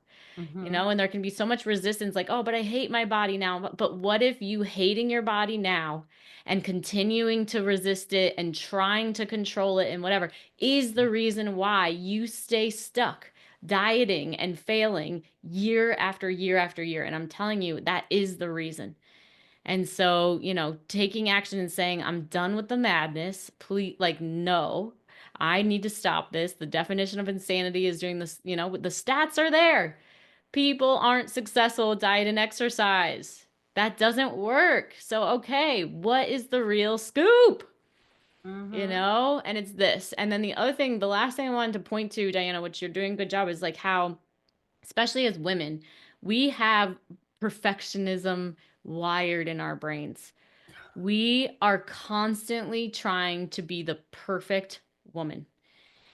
you Mm-hmm. know? And there can be so much resistance, like, oh, but I hate my body now. But what if you hating your body now and continuing to resist it and trying to control it and whatever is the reason why you stay stuck dieting and failing year after year after year? And I'm telling you, that is the reason. And so, you know, taking action and saying, I'm done with the madness, please, like, no, I need to stop this. The definition of insanity is doing this, you know, the stats are there. People aren't successful with diet and exercise. That doesn't work. So, okay, what is the real scoop? You Mm-hmm. know? And it's this. And then the other thing, the last thing I wanted to point to, Diana, which you're doing a good job, is like how, especially as women, we have perfectionism wired in our brains. We are constantly trying to be the perfect woman.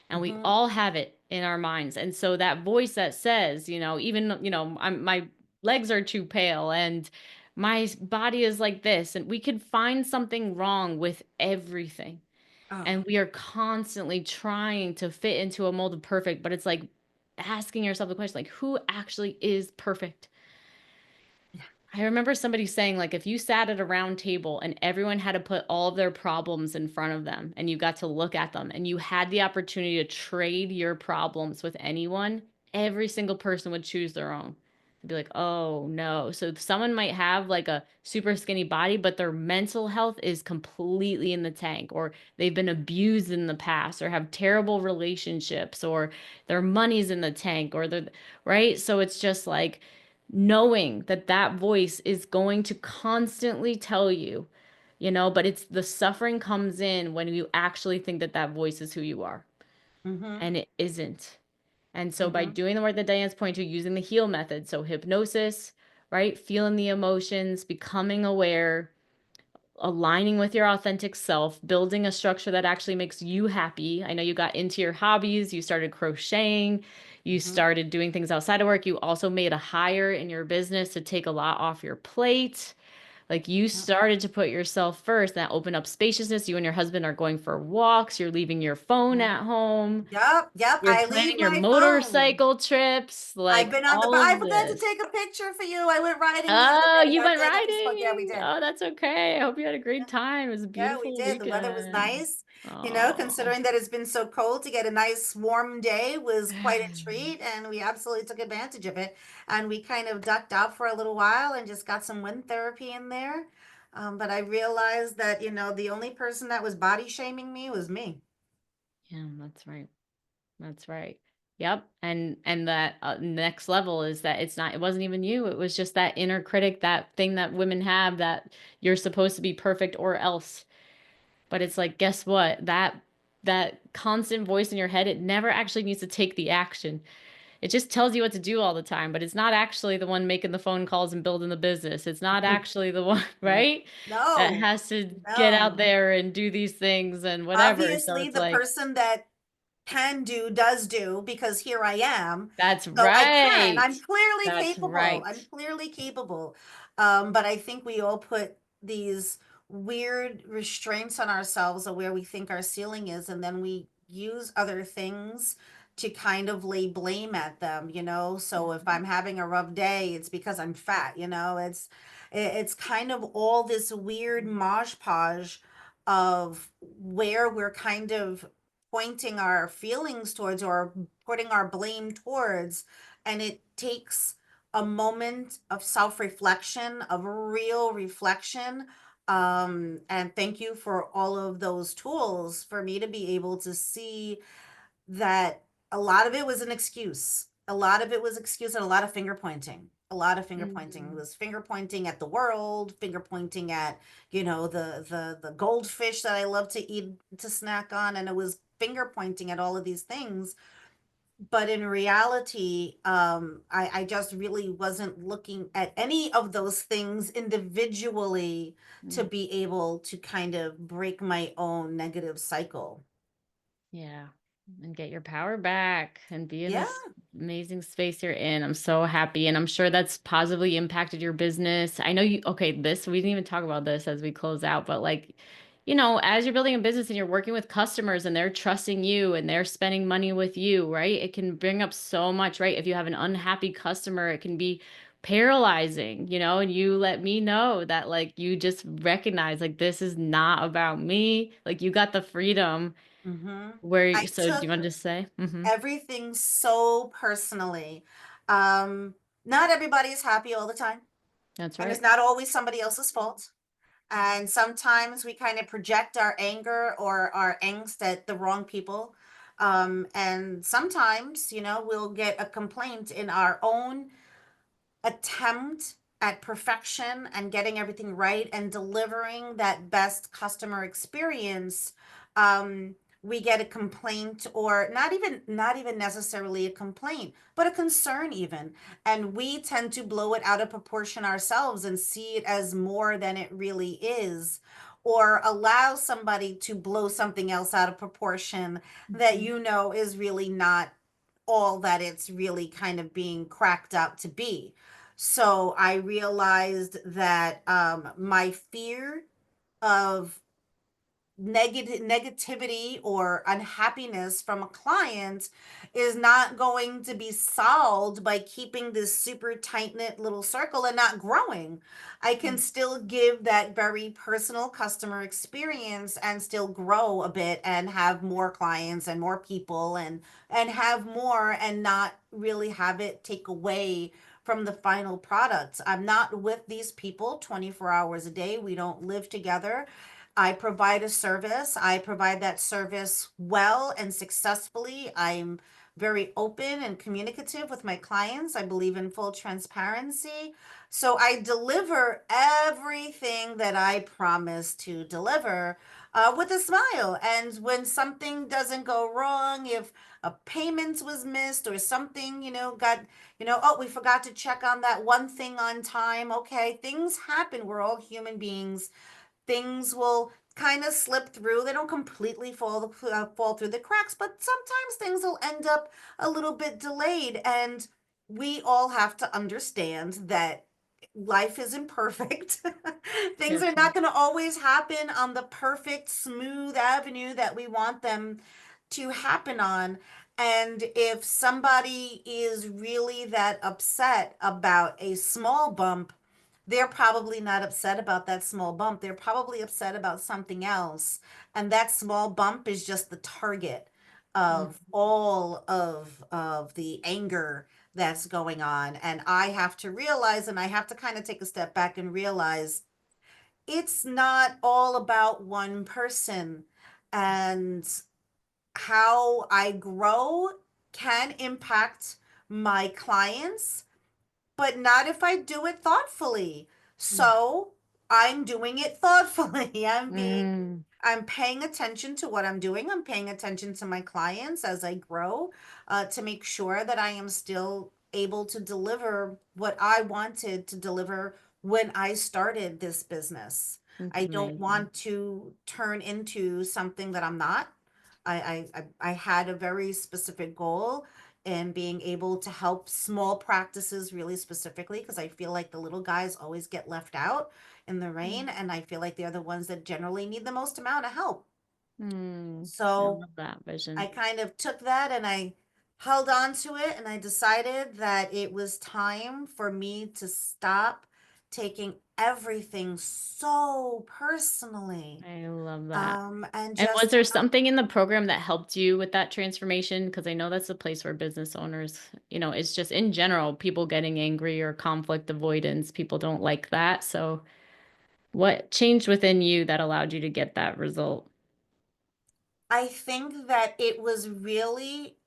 And we Mm-hmm. all have it in our minds. And so that voice that says, you know, even, you know, my legs are too pale and my body is like this. And we could find something wrong with everything. Oh, And we are constantly trying to fit into a mold of perfect. But it's like asking yourself the question, like, who actually is perfect? I remember somebody saying, like, if you sat at a round table and everyone had to put all of their problems in front of them and you got to look at them and you had the opportunity to trade your problems with anyone, every single person would choose their own. They'd be like, oh no. So someone might have like a super skinny body, but their mental health is completely in the tank, or they've been abused in the past, or have terrible relationships, or their money's in the tank, or they're right. So it's just like, knowing that that voice is going to constantly tell you, you know, but it's the suffering comes in when you actually think that that voice is who you are, mm-hmm. and it isn't. And so by Mm-hmm. doing the work that Diane's pointing to, using the heal method, so hypnosis, right, feeling the emotions, becoming aware, aligning with your authentic self, building a structure that actually makes you happy. I know you got into your hobbies, you started crocheting, you Mm-hmm. started doing things outside of work. You also made a hire in your business to take a lot off your plate. Like you Yep. started to put yourself first. That opened up spaciousness. You and your husband are going for walks. You're leaving your phone Mm-hmm. at home. Yep, yep. You're I planning leave your my phone. motorcycle trips, I've like been on the. all I of forgot to this. take a picture for you. I went riding the other Oh, day. you I went did. I spoke. Yeah, we riding. did. Oh, that's okay. I hope you had a Yeah, great time. It was a yeah, we beautiful did. The weather was weekend. nice. Oh. Considering that it's been so cold, to get a nice warm day was quite a treat, and we absolutely took advantage of it. And we kind of ducked out for a little while and just got some wind therapy in there. But I realized that, the only person that was body shaming me was me. Yeah, that's right. That's right. Yep. And that next level is that it wasn't even you. It was just that inner critic, that thing that women have that you're supposed to be perfect or else. But it's like, guess what? That constant voice in your head, it never actually needs to take the action. It just tells you what to do all the time, but it's not actually the one making the phone calls and building the business. It's not actually the one, right? That No, has to get out no. there and do these things and whatever. So Obviously, it's the like, person that can do does do because here I am. that's So I can. right. I'm clearly That's capable. right. I'm clearly capable. But I think we all put these weird restraints on ourselves of where we think our ceiling is, and then we use other things to kind of lay blame at them, you know? So if Mhm. I'm having a rough day, it's because I'm fat, you know? It's kind of all this weird mosh podge of where we're kind of pointing our feelings towards or putting our blame towards. And it takes a moment of self reflection, of real reflection. And thank you for all of those tools for me to be able to see that a lot of it was an excuse. A lot of it was excuse and a lot of finger pointing. A lot of finger pointing. It Mhm. was finger pointing at the world, finger pointing at, you know, the goldfish that I love to eat to snack on, and it was finger pointing at all of these things. But in reality, I just really wasn't looking at any of those things individually to Mm. be able to kind of break my own negative cycle. Yeah. And get your power back and be in Yeah. this amazing space you're in. I'm so happy. And I'm sure that's positively impacted your business. I know you, okay, this, we didn't even talk about this as we close out, but like, as you're building a business and you're working with customers and they're trusting you and they're spending money with you, right? It can bring up so much, right? If you have an unhappy customer, it can be paralyzing, and you let me know that like you just recognize like this is not about me. Like you got the freedom Hmm. I so do you took want to just say? everything so personally. Um, Not everybody's happy all the time, That's and it's right. not always somebody else's fault. And sometimes we kind of project our anger or our angst at the wrong people. And sometimes, we'll get a complaint in our own attempt at perfection and getting everything right and delivering that best customer experience. We get a complaint, or not even necessarily a complaint, but a concern even, and we tend to blow it out of proportion ourselves and see it as more than it really is, or allow somebody to blow something else out of proportion that Mhm. is really not all that it's really kind of being cracked up to be. So I realized that my fear of negativity or unhappiness from a client is not going to be solved by keeping this super tight knit little circle and not growing. I can Mm. still give that very personal customer experience and still grow a bit and have more clients and more people and have more and not really have it take away from the final product. I'm not with these people 24 hours a day. We don't live together. I provide a service. I provide that service well and successfully. I'm very open and communicative with my clients. I believe in full transparency. So I deliver everything that I promise to deliver with a smile. And when something doesn't go wrong, if a payment was missed or something, oh, we forgot to check on that one thing on time. Okay, things happen. We're all human beings. Things will kind of slip through. They don't completely fall through the cracks, but sometimes things will end up a little bit delayed. And we all have to understand that life is imperfect. Things are That's not right. going to always happen on the perfect, smooth avenue that we want them to happen on. And if somebody is really that upset about a small bump, they're probably not upset about that small bump. They're probably upset about something else. And that small bump is just the target Mm. of all of the anger that's going on. And I have to realize, and I have to kind of take a step back and realize it's not all about one person. And how I grow can impact my clients, but not if I do it thoughtfully. So I'm doing it thoughtfully. Mm, I'm paying attention to what I'm doing. I'm paying attention to my clients as I grow, to make sure that I am still able to deliver what I wanted to deliver when I started this business. that's I don't amazing. want to turn into something that I'm not. I had a very specific goal in being able to help small practices really specifically, because I feel like the little guys always get left out in the rain, and I feel like they're the ones that generally need the most amount of help. I So love that I vision. kind of took that and I held on to it, and I decided that it was time for me to stop taking everything so personally. I love that. And And was just there something in the program that helped you with that transformation? Because I know that's a place where business owners, it's just in general, people getting angry or conflict avoidance. People don't like that. So, what changed within you that allowed you to get that result? I think that it was really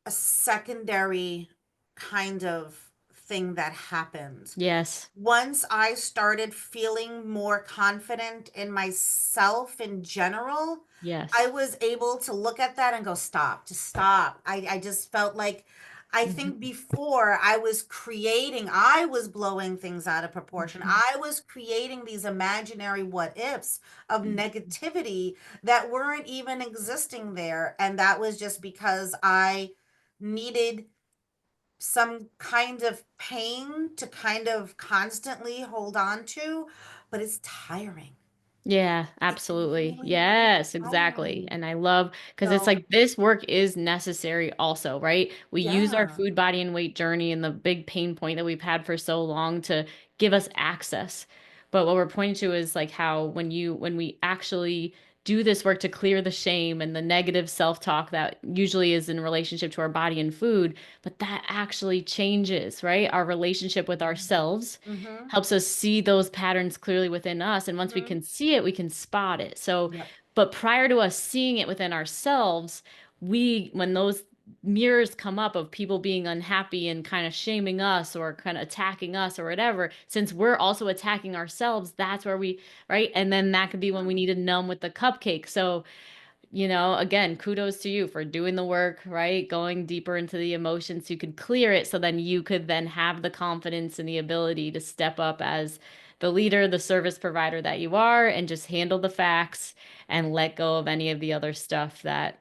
a secondary kind of thing that happened. Yes. Once I started feeling more confident in myself in general, I Yes. was able to look at that and go, stop, just stop. I just felt like, I think Mhm. before I was blowing things out of proportion. Mhm. I was creating these imaginary what ifs of Mhm. negativity that weren't even existing there. And that was just because I needed some kind of pain to kind of constantly hold on to, but it's tiring. Yeah, It's absolutely. really, really Yes, exactly. tiring. And I love because it's So, like this work is necessary also, right? We use our yeah. food, body, and weight journey and the big pain point that we've had for so long to give us access. But what we're pointing to is like how when we actually do this work to clear the shame and the negative self-talk that usually is in relationship to our body and food, but that actually changes, right? Our relationship with ourselves Mm-hmm. helps us see those patterns clearly within us. And once we Mm-hmm. can see it, we can spot it. So, Yep. but prior to us seeing it within ourselves, when those mirrors come up of people being unhappy and kind of shaming us or kind of attacking us or whatever, since we're also attacking ourselves, that's where right? And then that could be when we need to numb with the cupcake. So, again, kudos to you for doing the work, right? Going deeper into the emotions so you could clear it so then you could then have the confidence and the ability to step up as the leader, the service provider that you are, and just handle the facts and let go of any of the other stuff that,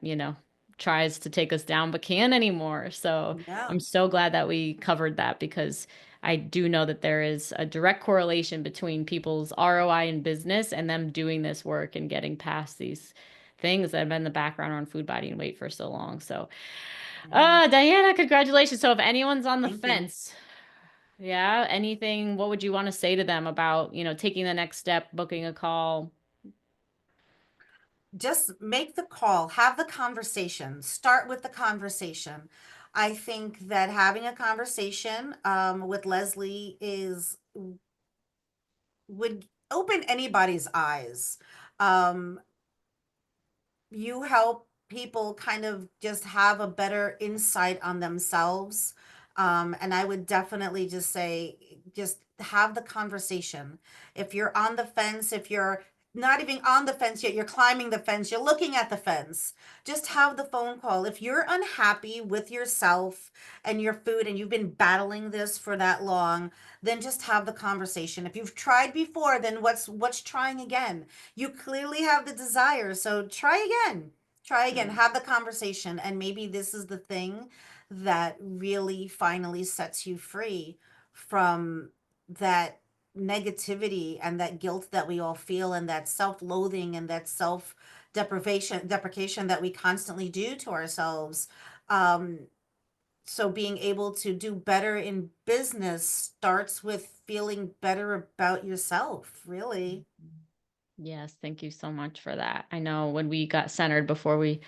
tries to take us down but can't anymore. So Yeah. I'm so glad that we covered that because I do know that there is a direct correlation between people's ROI in business and them doing this work and getting past these things that have been in the background on food, body, and weight for so long. So, Yeah. Diana, congratulations. So, if anyone's on the Thank you. fence, yeah, anything, what would you want to say to them about, taking the next step, booking a call? Just make the call, have the conversation, start with the conversation. I think that having a conversation with Leslie is would open anybody's eyes. Um, you help people kind of just have a better insight on themselves. And I would definitely just say, just have the conversation. If you're on the fence, if you're not even on the fence yet, you're climbing the fence, you're looking at the fence, just have the phone call. If you're unhappy with yourself and your food and you've been battling this for that long, then just have the conversation. If you've tried before, then what's trying again? You clearly have the desire, so try again. Try again, Mm. have the conversation, and maybe this is the thing that really finally sets you free from that negativity and that guilt that we all feel, and that self-loathing and that self deprecation that we constantly do to ourselves. um so being able to do better in business starts with feeling better about yourself, really. Yes, thank you so much for that. I know when we got centered before we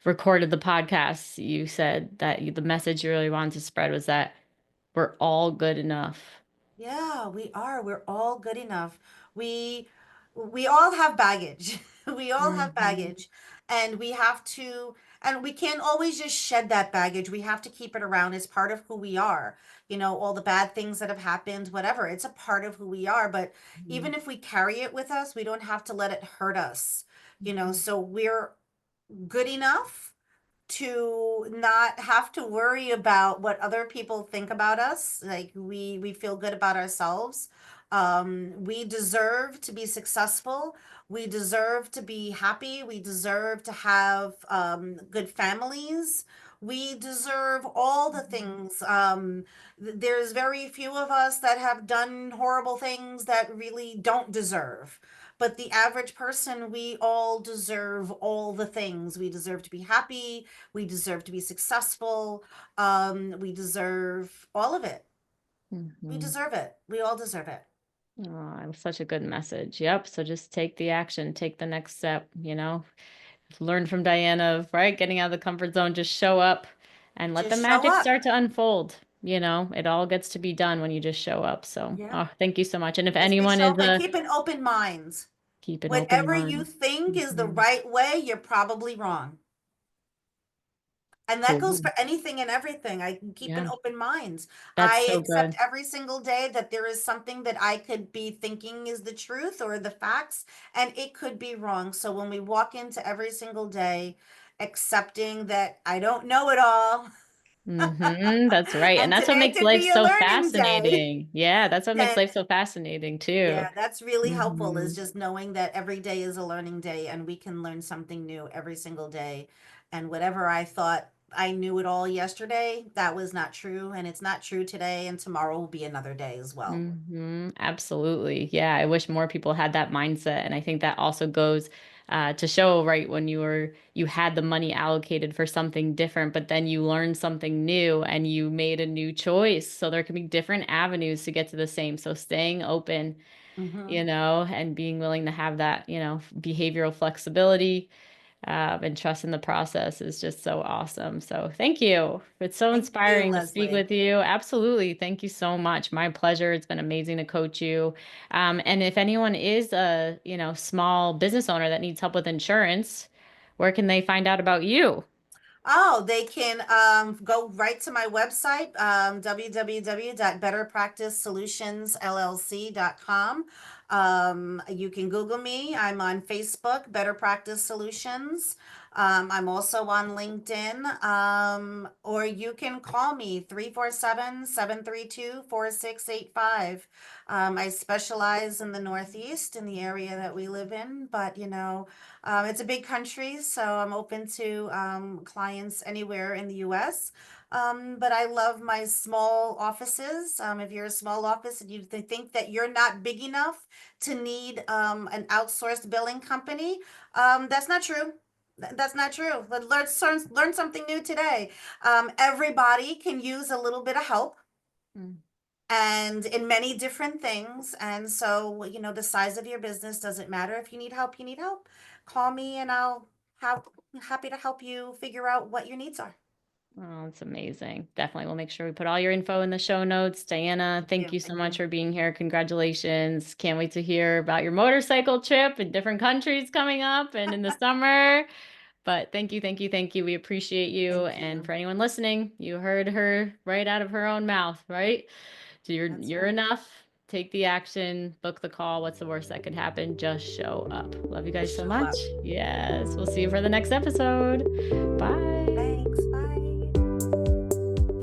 recorded the podcast, you said that the message you really wanted to spread was that we're all good enough. Yeah, we are. We're all good enough. We all have baggage. We all have Mhm. baggage, and we have to, And we can't always just shed that baggage. We have to keep it around as part of who we are. You know, all the bad things that have happened, whatever, it's a part of who we are. But Mhm. even if we carry it with us, we don't have to let it hurt us, you know, Mhm. so we're good enough to not have to worry about what other people think about us. Like we feel good about ourselves. We deserve to be successful. We deserve to be happy. We deserve to have good families. We deserve all the Mhm. things. There's very few of us that have done horrible things that really don't deserve. But the average person, we all deserve all the things. We deserve to be happy. We deserve to be successful. We deserve all of it. We Mhm. deserve it. We all deserve it. Oh, it was such a good message. Yep. So just take the action, take the next step, learn from Diana of, right, getting out of the comfort zone, just show up and let the Just show magic up. start to unfold. It all gets to be done when you just show up. So, Yeah. oh, thank you so much. And if Just anyone show is up and keep an open mind. keep an open Whatever you mind. think is the Mhm. right way, you're probably wrong. And that goes Cool. for anything and everything. I can keep an Yeah, open mind. that's I so accept good. every single day that there is something that I could be thinking is the truth or the facts, and it could be wrong. So when we walk into every single day accepting that I don't know it all, That's right. And and that's what today makes could life be a so learning day, fascinating. Yeah, that's what makes then life so fascinating too. yeah, that's really helpful, is Mhm. just knowing that every day is a learning day and we can learn something new every single day. And whatever I thought I knew it all yesterday, that was not true. And it's not true today. And tomorrow will be another day as well. Absolutely. Yeah, I wish more people had that mindset, and I think that also goes to show, right, when you had the money allocated for something different, but then you learned something new and you made a new choice. So there can be different avenues to get to the same. So staying open, Hmm. and being willing to have that, behavioral flexibility and trust in the process is just so awesome. So thank you. It's so Thank you, inspiring to speak Leslie. with you. Absolutely. Thank you so much. My pleasure. It's been amazing to coach you. And if anyone is a, small business owner that needs help with insurance, where can they find out about you? Oh, they can go right to my website, www.betterpracticesolutionsllc.com. You can Google me. I'm on Facebook, Better Practice Solutions. I'm also on LinkedIn. Or you can call me 347-732-4685. I specialize in the Northeast, in the area that we live in, but it's a big country, so I'm open to clients anywhere in the US. But I love my small offices. If you're a small office and you think that you're not big enough to need an outsourced billing company, that's not true. That's not true. Learn something new today. Everybody can use a little bit of help Mm. and in many different things. And so, the size of your business doesn't matter. If you need help, you need help. Call me and I'll have happy to help you figure out what your needs are. Oh, it's amazing. Definitely. We'll make sure we put all your info in the show notes. Diana, Thank thank you. you so Thank much you. for being here. Congratulations. Can't wait to hear about your motorcycle trip in different countries coming up and in the summer. But thank you, thank you, thank you. We appreciate you. Thank And you. for anyone listening, you heard her right out of her own mouth, right? So That's you're right. enough. Take the action, book the call. What's the worst that could happen? Just show up. Love you guys Just so show much. up. Yes. We'll see you for the next episode. Bye. Thanks. Bye.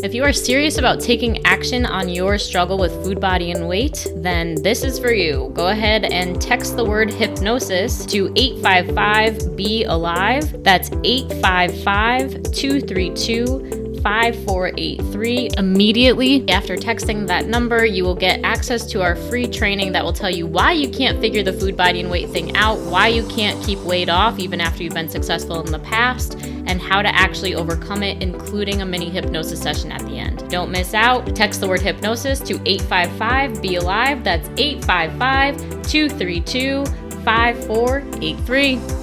If you are serious about taking action on your struggle with food, body, and weight, then this is for you. Go ahead and text the word hypnosis to 855 Be Alive. That's 855 232 5483. Immediately after texting that number, you will get access to our free training that will tell you why you can't figure the food, body, and weight thing out, why you can't keep weight off even after you've been successful in the past, and how to actually overcome it, including a mini hypnosis session at the end. Don't miss out. Text the word hypnosis to 855 Be Alive. That's 855 232 5483.